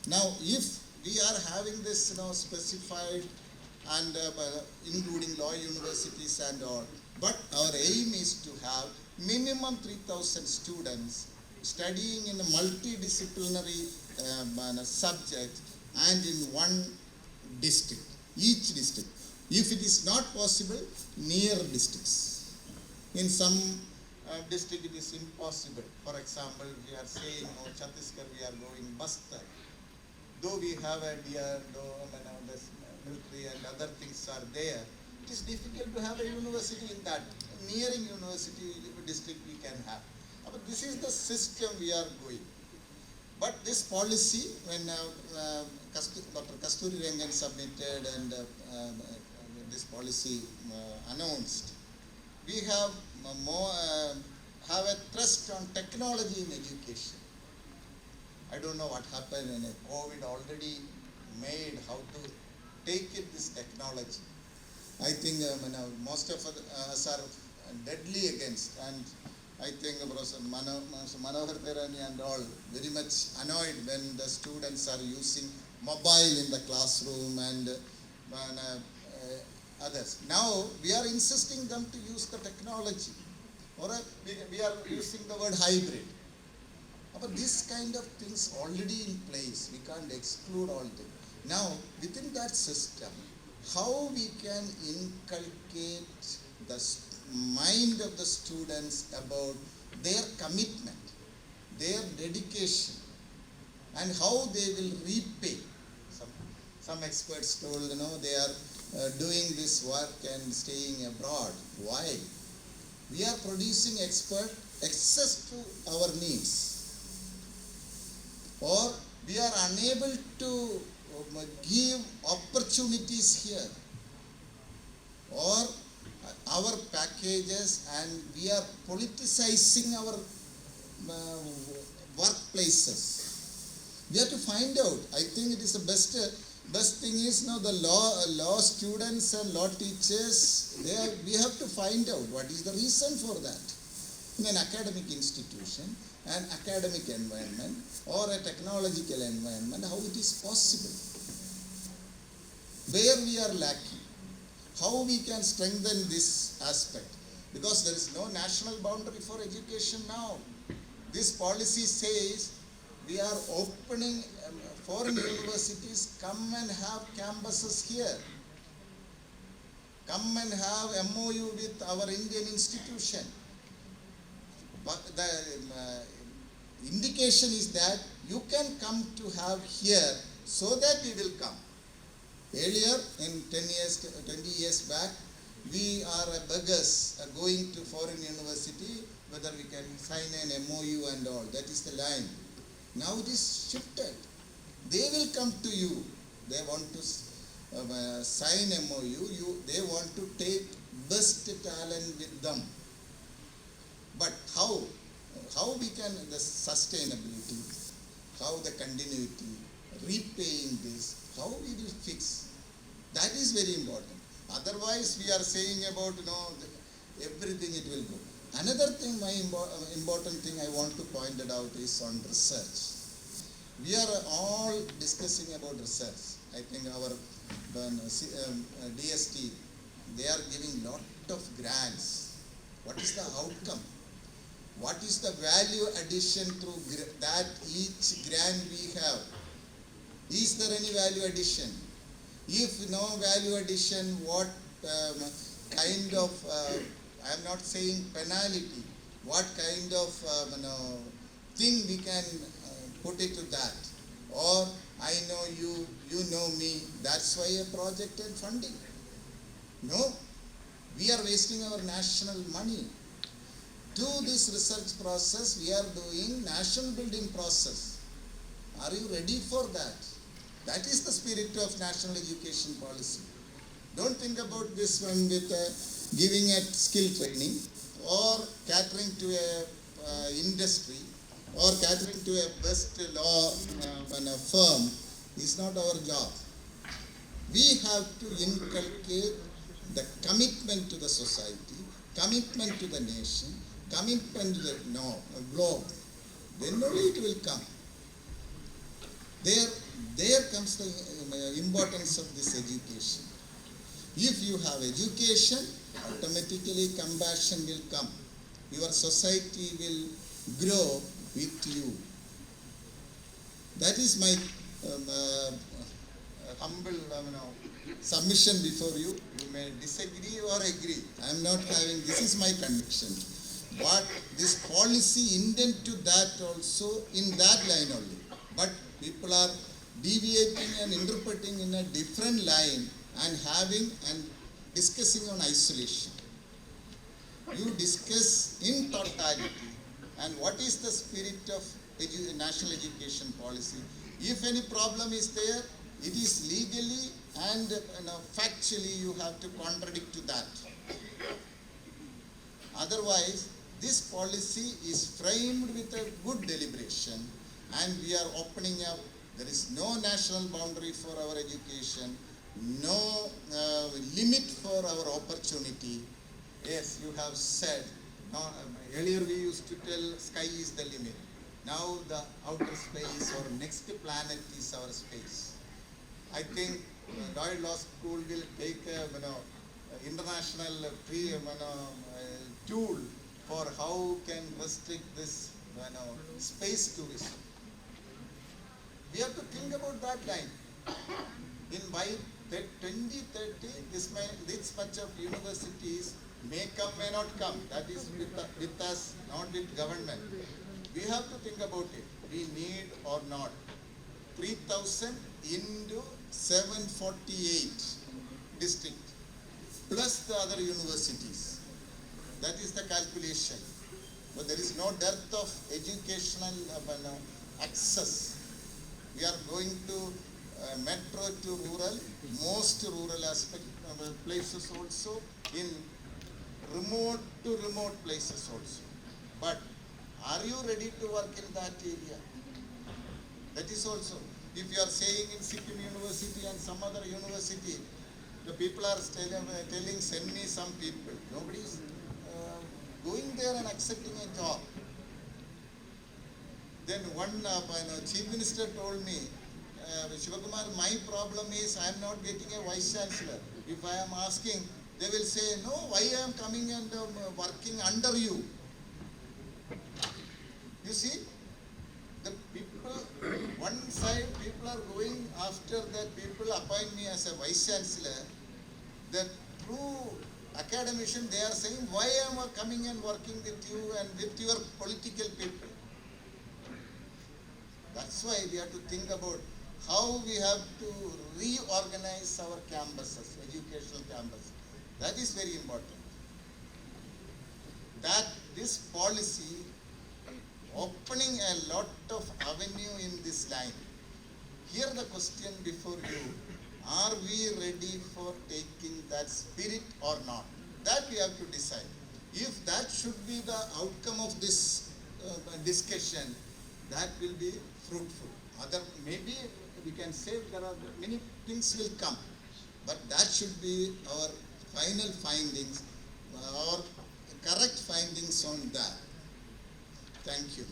Now, if we are having this, specified and including law universities and all, but our aim is to have minimum 3,000 students studying in a multidisciplinary subject and in one district, each district. If it is not possible, near districts. In some district it is impossible. For example, we are saying, Chhattisgarh we are going Bastar. Though we have a deer, the military and other things are there, it is difficult to have a university in that. Nearing university district we can have. But this is the system we are going. But this policy, when Dr. Kasturi Rangan submitted and this policy announced, we have have a thrust on technology in education. I don't know what happened in COVID already made how to take it this technology. I think most of us are deadly against, and I think Professor Manohar Terani and all very much annoyed when the students are using mobile in the classroom and others. Now we are insisting them to use the technology, or we are using the word hybrid. But this kind of things already in place, we can't exclude all them. Now within that system, how we can inculcate the mind of the students about their commitment, their dedication, and how they will repay. Some experts told, they are doing this work and staying abroad. Why? We are producing excess to our needs, or we are unable to give opportunities here, or our packages, and we are politicizing our workplaces. We have to find out. I think it is the best thing is now the law students and law teachers, we have to find out what is the reason for that. In an academic institution, an academic environment, or a technological environment, how it is possible. Where we are lacking, how we can strengthen this aspect, because there is no national boundary for education now. This policy says we are opening foreign universities, come and have campuses here, come and have MOU with our Indian institution. But the indication is that you can come to have here, so that we will come. Earlier, in 20 years back, we are beggars going to foreign university, whether we can sign an MOU and all. That is the line. Now it is shifted. They will come to you. They want to sign MOU. They want to take best talent with them. But how? How we can, the sustainability, how the continuity, repaying this, how we will fix. That is very important. Otherwise, we are saying about, everything it will go. Another thing, my important thing I want to point it out is on research. We are all discussing about research. I think our DST, they are giving lot of grants. What is the outcome? What is the value addition through that each grant we have? Is there any value addition? If no value addition, what kind of, I am not saying penalty, what kind of thing we can put it to that? Or I know you, you know me, that's why a project and funding. No, we are wasting our national money. To this research process, we are doing national building process. Are you ready for that? That is the spirit of national education policy. Don't think about this one with giving a skill training or catering to a industry or catering to a best law firm. Is not our job. We have to inculcate the commitment to the society, commitment to the nation, commitment to the globe. Then only it will come. There there comes the importance of this education. If you have education, automatically compassion will come. Your society will grow with you. That is my humble submission before you. You may disagree or agree. I am not having, this is my conviction. But this policy intend to that also in that line only. But people are deviating and interpreting in a different line and having and discussing on isolation. You discuss in totality and what is the spirit of national education policy. If any problem is there, it is legally and factually you have to contradict to that. Otherwise, this policy is framed with a good deliberation and we are opening up. There is no national boundary for our education, no limit for our opportunity. Yes, you have said, earlier we used to tell sky is the limit. Now the outer space or next planet is our space. I think Lloyd Law School will take international tool for how can restrict this space tourism. We have to think about that line. By 2030, this much of universities may come, may not come. That is with us, not with government. We have to think about it. We need or not. 3,000 into 748 districts plus the other universities. That is the calculation. But there is no dearth of educational access. We are going to metro to rural, most rural aspect places also, in remote to remote places also. But are you ready to work in that area? That is also. If you are saying in Sikkim University and some other university, the people are telling send me some people. Nobody is going there and accepting a job. Then one chief minister told me, Sivakumar, my problem is I am not getting a vice chancellor. If I am asking, they will say, no, why I am coming and working under you? You see, the people, one side people are going after that people appoint me as a vice chancellor. The true academician, they are saying, why am I coming and working with you and with your political people? That's why we have to think about how we have to reorganize our campuses, educational campuses. That is very important. That this policy opening a lot of avenue in this line. Here the question before you, are we ready for taking that spirit or not? That we have to decide. If that should be the outcome of this discussion, that will be fruitful. Maybe we can say there are many things will come, but that should be our final findings, or correct findings on that. Thank you.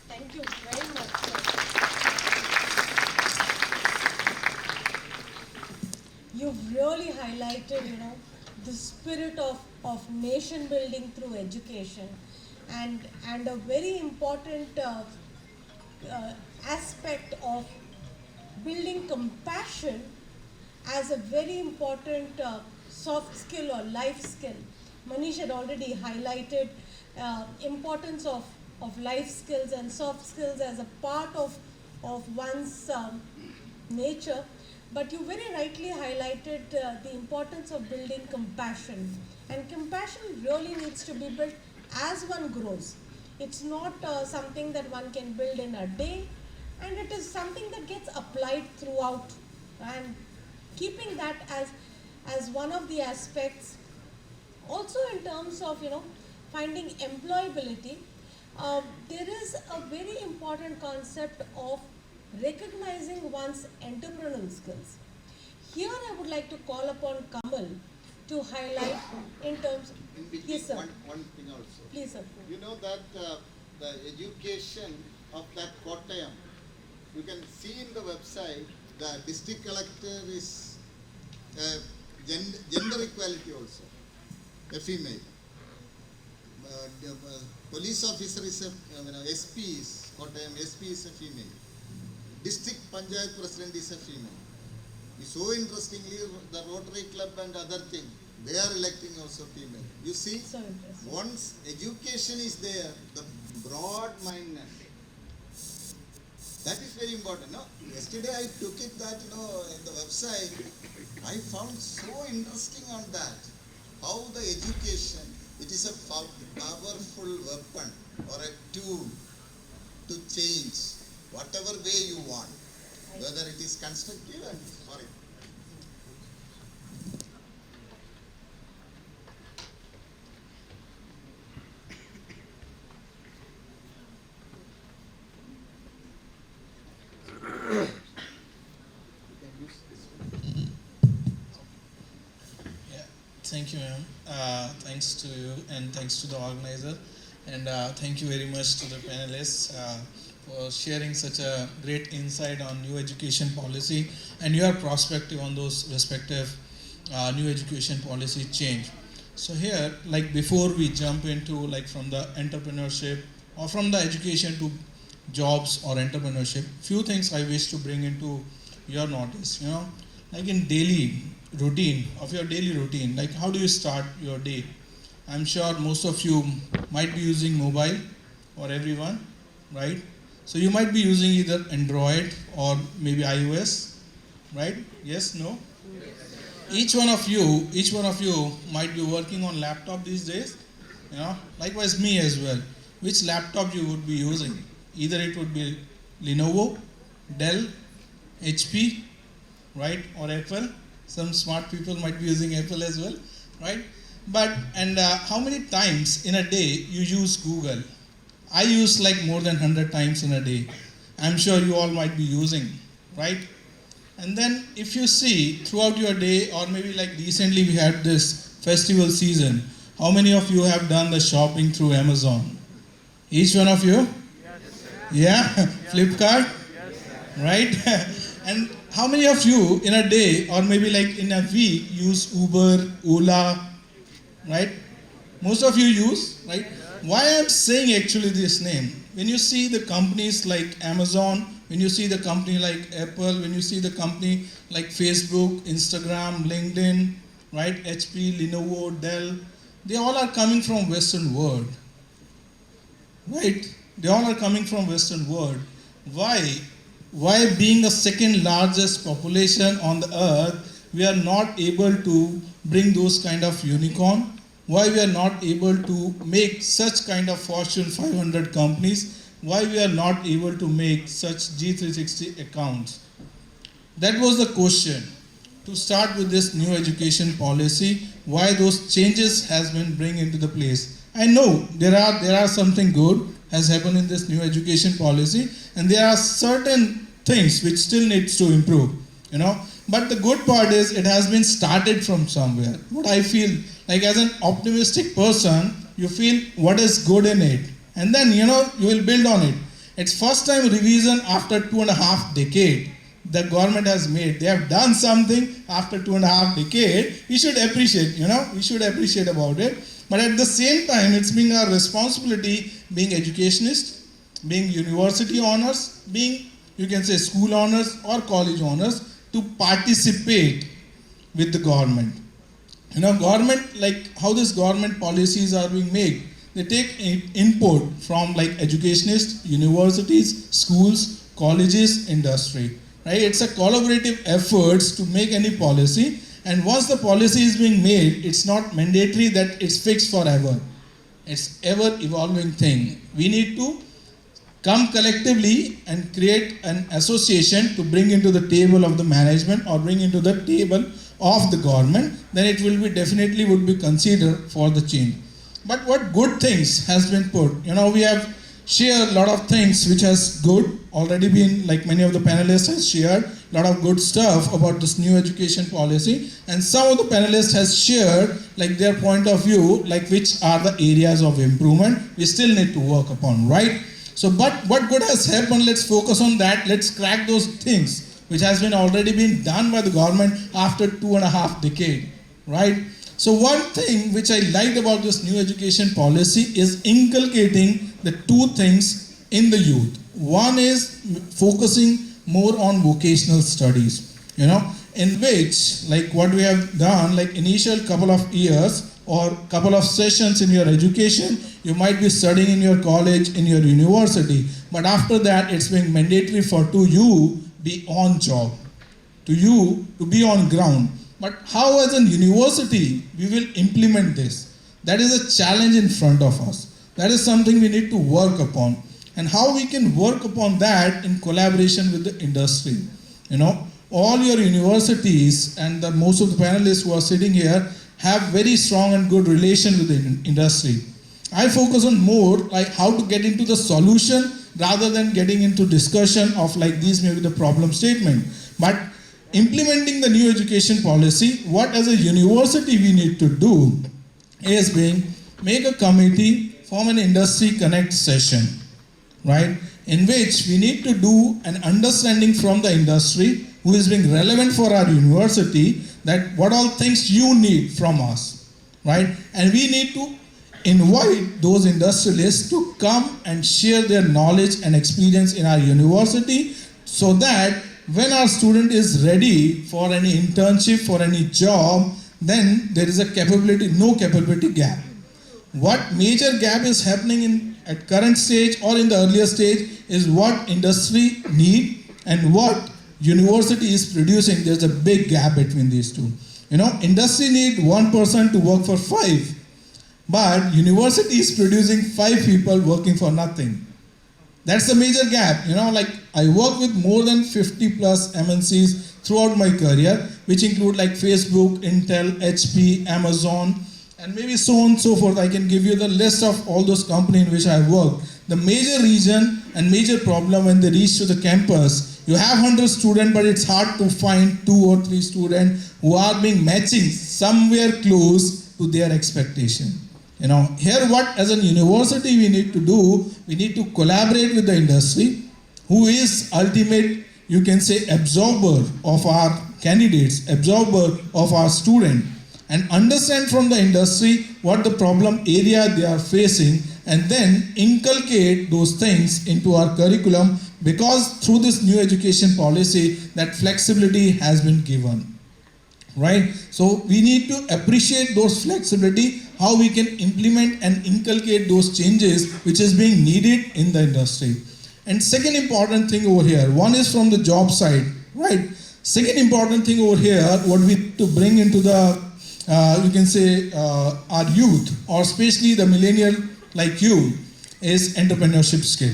Thank you very much, sir. You've really highlighted, the spirit of nation building through education, and a very important aspect of building compassion as a very important soft skill or life skill. Manish had already highlighted importance of life skills and soft skills as a part of one's nature. But you very rightly highlighted the importance of building compassion. And compassion really needs to be built as one grows. It's not something that one can build in a day, and it is something that gets applied throughout. And keeping that as one of the aspects, also in terms of finding employability, there is a very important concept of recognizing one's entrepreneurial skills. Here I would like to call upon Kamal to highlight in terms of... Yes, sir. One thing also. Please, sir. You know that the education of that Kottayam, you can see in the website the district collector is gender equality also, a female. The police officer is a SP is, Kottayam SP is a female. District Panchayat President is a female. So interestingly, the Rotary Club and other thing, they are electing also female. You see, So interesting. once education is there, the broad mindedness, that is very important. No? Yesterday I took it that, in the website, I found so interesting on that, how the education, it is a powerful weapon or a tool to change whatever way you want, whether it is constructive and sorry. Thank you, ma'am. Thanks to you and thanks to the organizer. And thank you very much to the panelists for sharing such a great insight on new education policy and your perspective on those respective new education policy change. So here, like before we jump into like from the entrepreneurship or from the education to jobs or entrepreneurship, few things I wish to bring into your notice, like in daily routine, of your daily routine, like how do you start your day? I'm sure most of you might be using mobile, or everyone, right? So you might be using either Android or maybe iOS, right? Yes, no? Each one of you might be working on laptop these days, likewise me as well. Which laptop you would be using? Either it would be Lenovo, Dell, HP, right, or Apple. Some smart people might be using Apple as well, right? But, and how many times in a day you use Google? I use like more than 100 times in a day. I'm sure you all might be using, right? And then if you see throughout your day, or maybe like recently we had this festival season, how many of you have done the shopping through Amazon? Each one of you? Yes. Yeah? Flipkart? Yes. Right? And how many of you in a day or maybe like in a week use Uber, Ola, right? Most of you use, right? Why I'm saying actually this name? When you see the companies like Amazon, when you see the company like Apple, when you see the company like Facebook, Instagram, LinkedIn, right? HP, Lenovo, Dell, they all are coming from Western world, right? They all are coming from Western world. Why? Why, being the second largest population on the earth, we are not able to bring those kind of unicorn? Why we are not able to make such kind of Fortune 500 companies? Why we are not able to make such G360 accounts? That was the question. To start with this new education policy, why those changes has been bring into the place. I know there are something good has happened in this new education policy, and there are certain things which still needs to improve, But the good part is it has been started from somewhere. What I feel, like as an optimistic person, you feel what is good in it. And then, you will build on it. It's first time revision after 2.5 decades the government has made. They have done something after 2.5 decades. We should appreciate, we should appreciate about it. But at the same time, it's being our responsibility, being educationist, being university honors, being, you can say, school honors or college honors, to participate with the government. Government, like how these government policies are being made, they take input from like educationists, universities, schools, colleges, industry. Right? It's a collaborative efforts to make any policy, and once the policy is being made, it's not mandatory that it's fixed forever. It's ever evolving thing. We need to come collectively and create an association to bring into the table of the management or bring into the table of the government, then it will be definitely would be considered for the change. But what good things has been put? We have shared a lot of things which has good already been, like many of the panelists has shared a lot of good stuff about this new education policy, and some of the panelists has shared like their point of view, like which are the areas of improvement we still need to work upon, right? So, but what good has happened? Let's focus on that. Let's crack those things which has been already been done by the government after 2.5 decades, right? So one thing which I liked about this new education policy is inculcating the two things in the youth. One is focusing more on vocational studies, in which, like what we have done, like initial couple of years or couple of sessions in your education, you might be studying in your college, in your university, but after that it's being mandatory for to you be on job, to you to be on ground. But how as a university we will implement this? That is a challenge in front of us. That is something we need to work upon. And how we can work upon that in collaboration with the industry. All your universities and most of the panelists who are sitting here have very strong and good relation with the industry. I focus on more like how to get into the solution rather than getting into discussion of like these may be the problem statement. But implementing the new education policy, what as a university we need to do is make a committee, form an industry connect session, right? In which we need to do an understanding from the industry who is being relevant for our university that what all things you need from us, right? And we need to invite those industrialists to come and share their knowledge and experience in our university so that when our student is ready for any internship, for any job, then there is no capability gap. What major gap is happening at current stage or in the earlier stage is what industry need and what university is producing. There's a big gap between these two. Industry need one person to work for 5, but university is producing 5 people working for nothing. That's the major gap. Like I work with more than 50 plus MNCs throughout my career, which include like Facebook, Intel, HP, Amazon, and maybe so on and so forth. I can give you the list of all those companies in which I worked. The major reason and major problem when they reach to the campus, you have 100 students, but it's hard to find 2 or 3 students who are being matching somewhere close to their expectation. Here what as a university we need to do, we need to collaborate with the industry who is ultimate, you can say, absorber of our candidates, absorber of our student, and understand from the industry what the problem area they are facing and then inculcate those things into our curriculum, because through this new education policy that flexibility has been given. Right? So we need to appreciate those flexibility, how we can implement and inculcate those changes which is being needed in the industry. And second important thing over here, one is from the job side, right? Second important thing over here, what we need to bring into the, you can say, our youth, or especially the millennial like you, is entrepreneurship skill.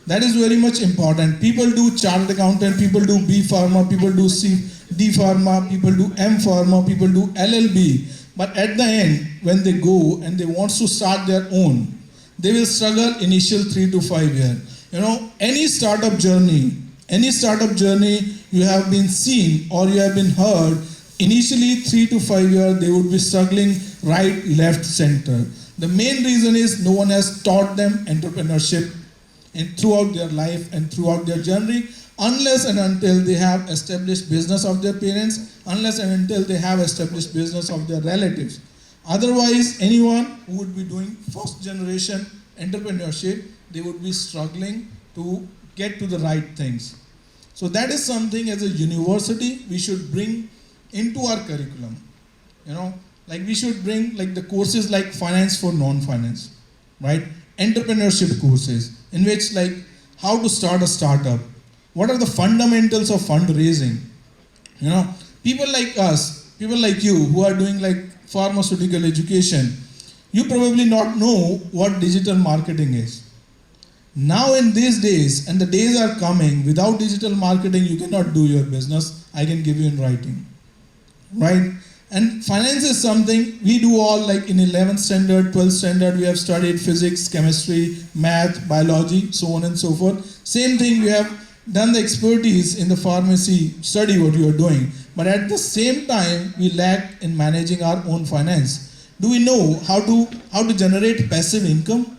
That is very much important. People do chartered accountant, people do B Pharma, people do D Pharma, people do M Pharma, people do LLB. But at the end, when they go and they want to start their own, they will struggle initial 3 to 5 years. Any startup journey you have been seen or you have been heard, initially 3 to 5 years they would be struggling right, left, center. The main reason is no one has taught them entrepreneurship throughout their life and throughout their journey, unless and until they have established business of their parents, unless and until they have established business of their relatives. Otherwise, anyone who would be doing first generation entrepreneurship, they would be struggling to get to the right things. So that is something as a university we should bring into our curriculum. Like we should bring like the courses like finance for non-finance, right? Entrepreneurship courses in which like how to start a startup, what are the fundamentals of fundraising. People like us, people like you who are doing like pharmaceutical education, you probably not know what digital marketing is. Now in these days, and the days are coming, without digital marketing you cannot do your business. I can give you in writing, right? And finance is something we do all, like in 11th standard, 12th standard, we have studied physics, chemistry, math, biology, so on and so forth. Same thing, we have done the expertise in the pharmacy study what you are doing. But at the same time, we lack in managing our own finance. Do we know how to generate passive income?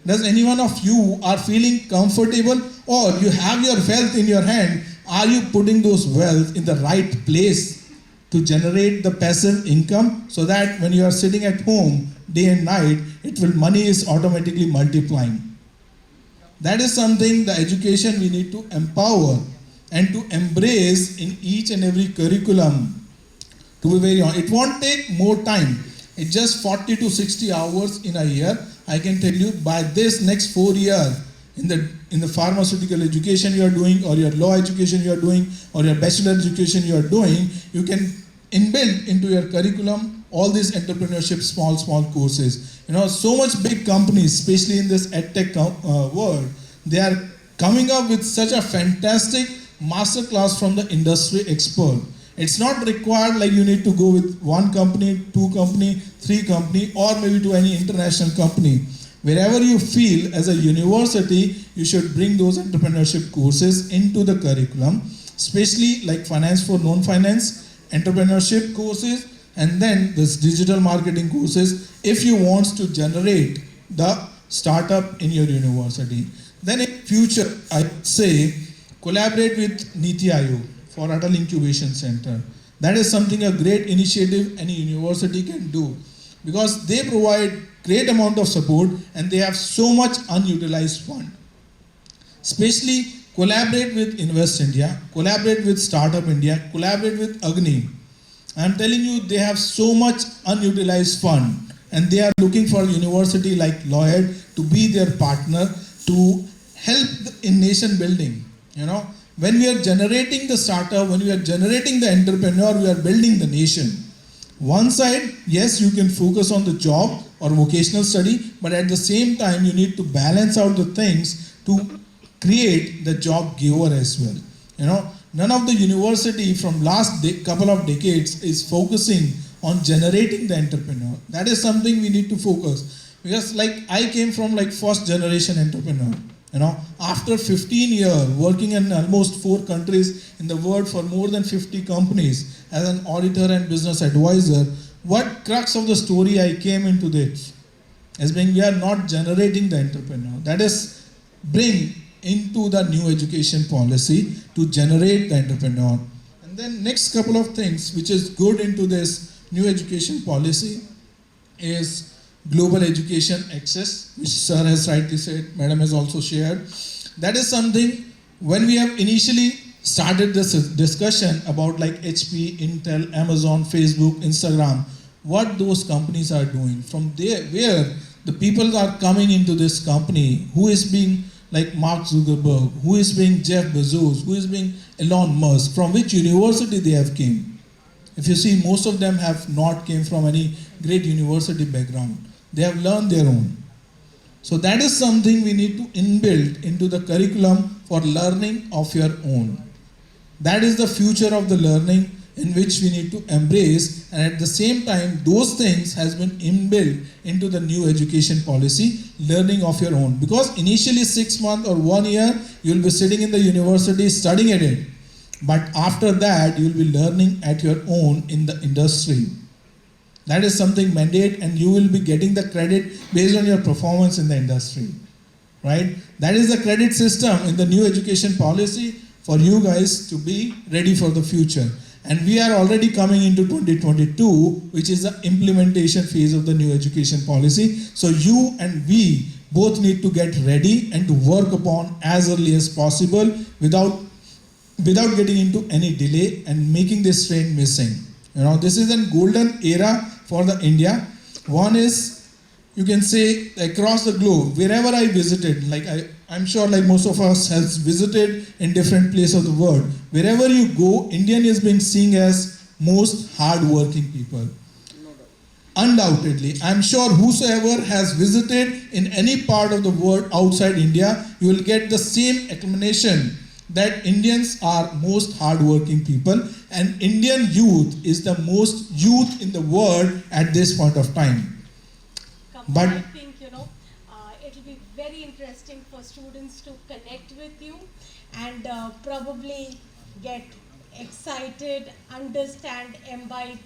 Does any one of you are feeling comfortable, or you have your wealth in your hand? Are you putting those wealth in the right place to generate the passive income, so that when you are sitting at home day and night, money is automatically multiplying? That is something the education we need to empower and to embrace in each and every curriculum. To be very honest, it won't take more time. It's just 40 to 60 hours in a year. I can tell you, by this next 4 years, in the pharmaceutical education you are doing, or your law education you are doing, or your bachelor education you are doing, you can inbuild into your curriculum all these entrepreneurship small courses. So much big companies, especially in this edtech world, they are coming up with such a fantastic masterclass from the industry expert. It's not required like you need to go with one company, two company, three company, or maybe to any international company. Wherever you feel as a university, you should bring those entrepreneurship courses into the curriculum, especially like finance for non-finance, entrepreneurship courses, and then this digital marketing courses, if you want to generate the startup in your university. Then in future, I would say, collaborate with Niti Aayog for Atal Incubation Center. That is something, a great initiative any university can do, because they provide great amount of support and they have so much unutilized fund. Especially collaborate with Invest India, collaborate with Startup India, collaborate with Agni. I am telling you, they have so much unutilized fund, and they are looking for a university like Lloyd to be their partner to help in nation building. When we are generating the startup, when we are generating the entrepreneur, we are building the nation. One side, yes, you can focus on the job or vocational study, but at the same time, you need to balance out the things to create the job giver as well. None of the university from last couple of decades is focusing on generating the entrepreneur. That is something we need to focus, because like I came from like first generation entrepreneur. After 15 years working in almost 4 countries in the world for more than 50 companies as an auditor and business advisor, what crux of the story I came into this as being, we are not generating the entrepreneur. That is, bring into the new education policy to generate the entrepreneur. And then next couple of things which is good into this new education policy is global education access, which sir has rightly said, madam has also shared. That is something, when we have initially started this discussion about like HP, Intel, Amazon, Facebook, Instagram, what those companies are doing, from there, where the people are coming into this company, who is being like Mark Zuckerberg, who is being Jeff Bezos, who is being Elon Musk, from which university they have came. If you see, most of them have not came from any great university background. They have learned their own. So that is something we need to inbuild into the curriculum for learning of your own. That is the future of the learning in which we need to embrace, and at the same time, those things has been inbuilt into the new education policy, learning of your own. Because initially 6 months or 1 year, you will be sitting in the university studying at it. But after that, you will be learning at your own in the industry. That is something mandate, and you will be getting the credit based on your performance in the industry, right? That is the credit system in the new education policy for you guys to be ready for the future. And we are already coming into 2022, which is the implementation phase of the new education policy. So you and we both need to get ready and to work upon as early as possible without getting into any delay and making this train missing. This is a golden era for the India. One is, you can say, across the globe, wherever I visited, like I'm sure like most of us has visited in different places of the world. Wherever you go, Indian is being seen as most hard-working people. Undoubtedly, I'm sure whosoever has visited in any part of the world outside India, you will get the same acclamation that Indians are most hard-working people, and Indian youth is the most youth in the world at this point of time. But I think, it will be very interesting for students to connect with you and probably get excited, understand, imbibe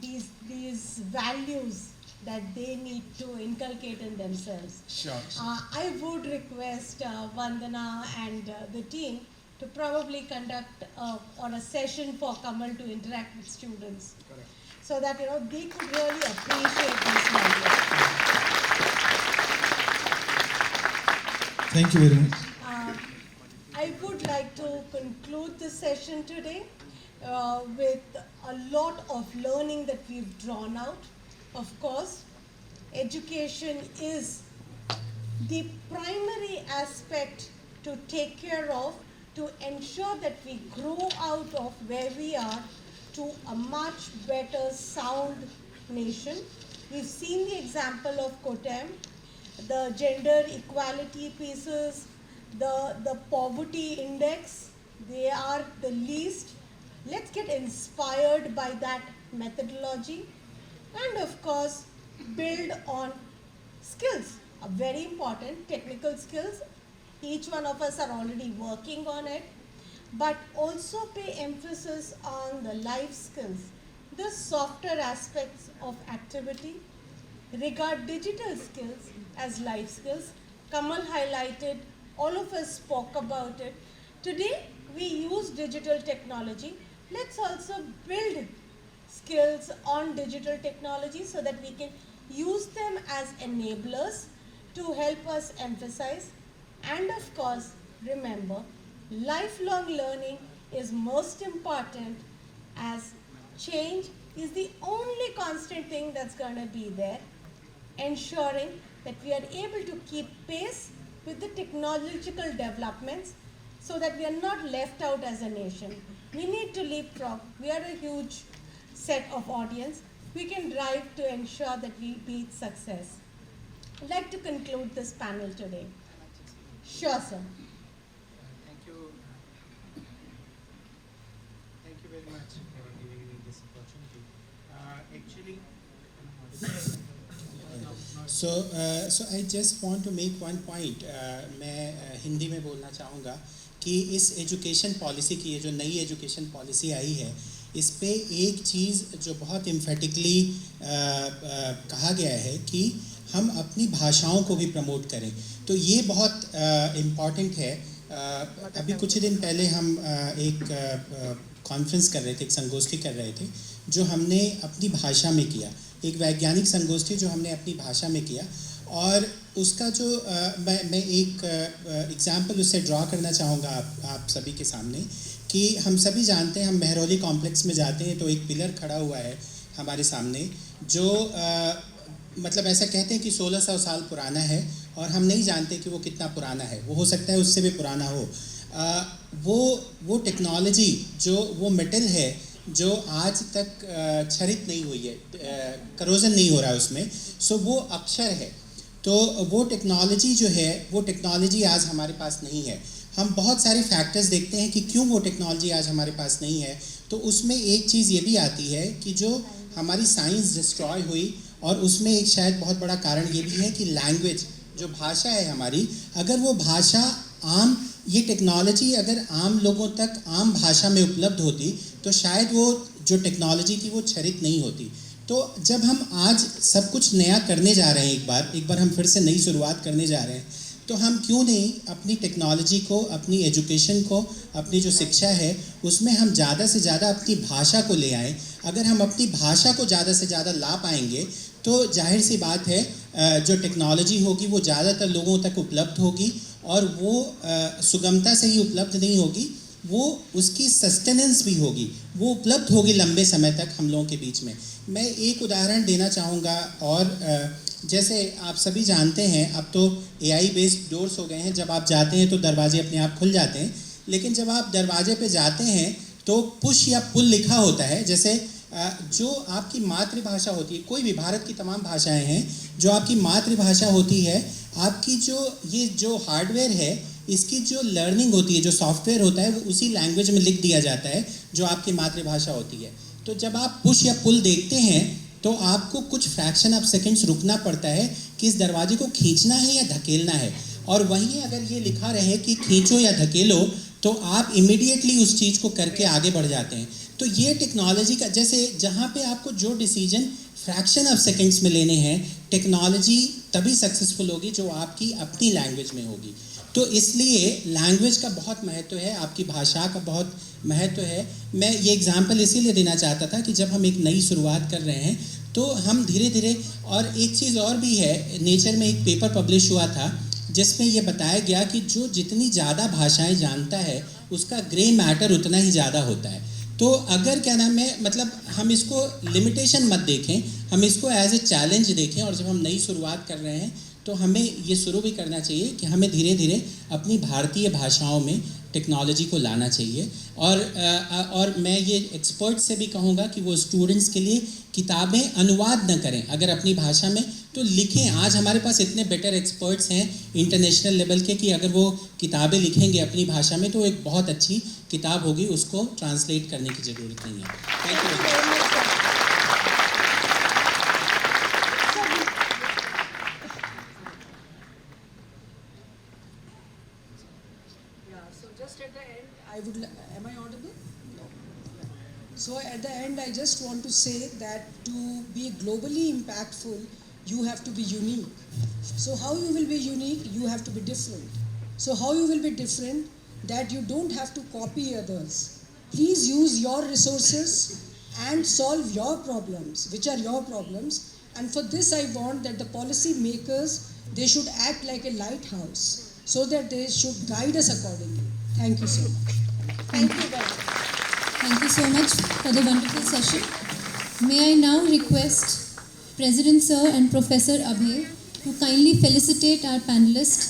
these values that they need to inculcate in themselves. Sure. I would request Vandana and the team to probably conduct or a session for Kamal to interact with students. Correct. So that they could really appreciate this knowledge. Thank you very much. I would like to conclude the session today with a lot of learning that we've drawn out. Of course, education is the primary aspect to take care of, to ensure that we grow out of where we are to a much better, sound nation. We've seen the example of Kotem, the gender equality pieces, the poverty index, they are the least. Let's get inspired by that methodology and of course build on skills, very important technical skills. Each one of us are already working on it, but also pay emphasis on the life skills, the softer aspects of activity. Regard digital skills as life skills. Kamal highlighted, all of us spoke about it. Today, we use digital technology. Let's also build skills on digital technology so that we can use them as enablers to help us emphasize. And of course, remember, lifelong learning is most important, as change is the only constant thing that's going to be there, ensuring that we are able to keep pace with the technological developments so that we are not left out as a nation. We need to leapfrog. We are a huge set of audience. We can drive to ensure that we beat success. I'd like to conclude this panel today. Sure, sir. Thank you. Thank you very much for giving me this opportunity. So I just want to make one point. मैं हिंदी में बोलना चाहूँगा कि इस education policy की, ये जो नई एजुकेशन पॉलिसी आई है, इस पे एक चीज़ जो बहुत एम्फेटिकली कहा गया है कि हम अपनी भाषाओं को भी प्रमोट करें. तो ये बहुत इम्पॉर्टेंट है. अभी कुछ दिन पहले हम एक कॉन्फ्रेंस कर रहे थे, एक संगोष्ठी कर रहे थे जो हमने अपनी भाषा में किया, एक वैज्ञानिक संगोष्ठी जो हमने अपनी भाषा में किया. और उसका जो मैं एक एग्जाम्पल उससे ड्रॉ करना चाहूँगा आप सभी के सामने कि हम सभी जानते हैं, हम मेहरौली कॉम्प्लेक्स में जाते हैं तो एक पिलर खड़ा हुआ है हमारे सामने जो मतलब ऐसा कहते हैं कि 1600 साल पुराना है और हम नहीं जानते कि वो कितना पुराना है. वो हो सकता है उससे भी पुराना हो. वो टेक्नोलॉजी जो वो मेटल है जो आज तक क्षरित नहीं हुई है, करोजन नहीं हो रहा है उसमें, सो वो अक्षर है. तो वो टेक्नोलॉजी जो है, वो टेक्नोलॉजी आज हमारे पास नहीं है. हम बहुत सारे फैक्टर्स देखते हैं कि क्यों वो टेक्नोलॉजी आज हमारे पास नहीं है. तो उसमें एक चीज़ ये भी आती है कि जो हमारी साइंस डिस्ट्रॉय हुई, और उसमें एक शायद बहुत बड़ा कारण ये भी है कि लैंग्वेज, जो भाषा है हमारी, अगर वो भाषा आम, ये टेक्नोलॉजी अगर आम लोगों तक आम भाषा में उपलब्ध होती तो शायद वो जो टेक्नोलॉजी थी वो क्षरित नहीं होती. तो जब हम आज सब कुछ नया करने जा रहे हैं, एक बार हम फिर से नई शुरुआत करने जा रहे हैं, तो हम क्यों नहीं अपनी टेक्नोलॉजी को, अपनी एजुकेशन को, अपनी जो शिक्षा है उसमें हम ज़्यादा से ज़्यादा अपनी भाषा को ले आएँ. अगर हम अपनी भाषा को ज़्यादा से ज़्यादा ला पाएंगे तो जाहिर सी बात है जो टेक्नोलॉजी होगी वो ज़्यादातर लोगों तक उपलब्ध होगी, और वो सुगमता से ही उपलब्ध नहीं होगी, वो उसकी सस्टेनेंस भी होगी, वो उपलब्ध होगी लंबे समय तक हम लोगों के बीच में. मैं एक उदाहरण देना चाहूँगा. और जैसे आप सभी जानते हैं अब तो AI बेस्ड डोर्स हो गए हैं. जब आप जाते हैं तो दरवाजे अपने आप खुल जाते हैं, लेकिन जब आप दरवाजे पे जाते हैं तो पुश या पुल लिखा होता है. जैसे जो आपकी मातृभाषा होती है, कोई भी, भारत की तमाम भाषाएं हैं, जो आपकी मातृभाषा होती है, आपकी ये जो हार्डवेयर है, इसकी जो लर्निंग होती है, जो सॉफ्टवेयर होता है, वो उसी लैंग्वेज में लिख दिया जाता है जो आपकी मातृभाषा होती है. तो जब आप पुश या पुल देखते हैं तो आपको कुछ फ्रैक्शन ऑफ सेकेंड्स रुकना पड़ता है कि इस दरवाजे को खींचना है या धकेलना है. और वहीं अगर ये लिखा रहे कि खींचो या धकेलो तो आप इमीडिएटली उस चीज़ को करके आगे बढ़ जाते हैं. तो ये टेक्नोलॉजी का, जैसे जहाँ पे आपको जो डिसीजन फ्रैक्शन ऑफ सेकेंड्स में लेने हैं, टेक्नोलॉजी तभी सक्सेसफुल होगी जो आपकी अपनी लैंग्वेज में होगी। तो इसलिए लैंग्वेज का बहुत महत्व है, आपकी भाषा का बहुत महत्व है। मैं ये एग्जांपल इसीलिए देना चाहता था कि जब हम एक नई शुरुआत कर रहे हैं तो हम धीरे धीरे, और एक चीज़ और भी है, नेचर में एक पेपर पब्लिश हुआ था जिसमें ये बताया गया कि जो जितनी ज़्यादा भाषाएं जानता है उसका ग्रे मैटर उतना ही ज़्यादा होता है। तो अगर क्या नाम है, मतलब हम इसको लिमिटेशन मत देखें, हम इसको एज ए चैलेंज देखें, और जब हम नई शुरुआत कर रहे हैं तो हमें ये शुरू भी करना चाहिए कि हमें धीरे धीरे अपनी भारतीय भाषाओं में टेक्नोलॉजी को लाना चाहिए। और मैं ये एक्सपर्ट से भी कहूँगा कि वो स्टूडेंट्स के लिए किताबें अनुवाद न करें, अगर अपनी भाषा में तो लिखें। आज हमारे पास इतने बेटर एक्सपर्ट्स हैं इंटरनेशनल लेवल के कि अगर वो किताबें लिखेंगे अपनी भाषा में तो एक बहुत अच्छी किताब होगी, उसको ट्रांसलेट करने की ज़रूरत नहीं है। Thank you. Am I audible? No. So at the end, I just want to say that to be globally impactful, you have to be unique. So how you will be unique? You have to be different. So how you will be different? That you don't have to copy others. Please use your resources and solve your problems, which are your problems. And for this, I want that the policy makers, they should act like a lighthouse so that they should guide us accordingly. Thank you so much. Thank you very much. Thank you so much for the wonderful session. May I now request President Sir and Professor Abhay to kindly felicitate our panelist,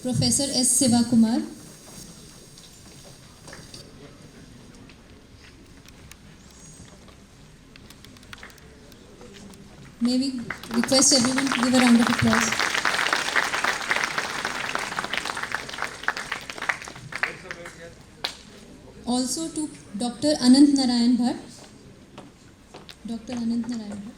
Professor S. Sivakumar. May we request everyone to give a round of applause. Also to Dr. Anant Narayan Bhatt. Dr. Anant Narayan Bhatt.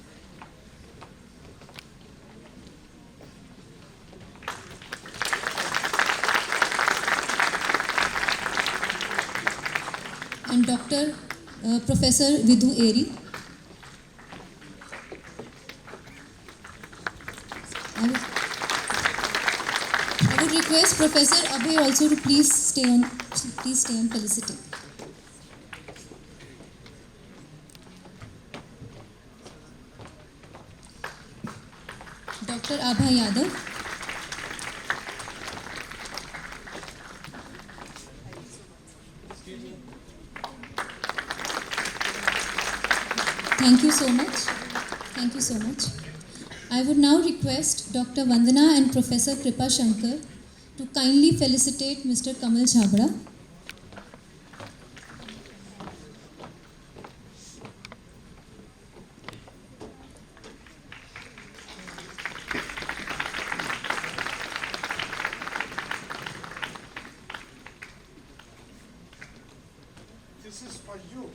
And Dr. Professor Vidhu Aeri. I would request Professor Abhay also to please stay on felicitate. Dr. Abha Yadav. Thank you so much. Thank you so much. I would now request Dr. Vandana and Professor Kripa Shankar to kindly felicitate Mr. Kamal Chhabra. This is for you.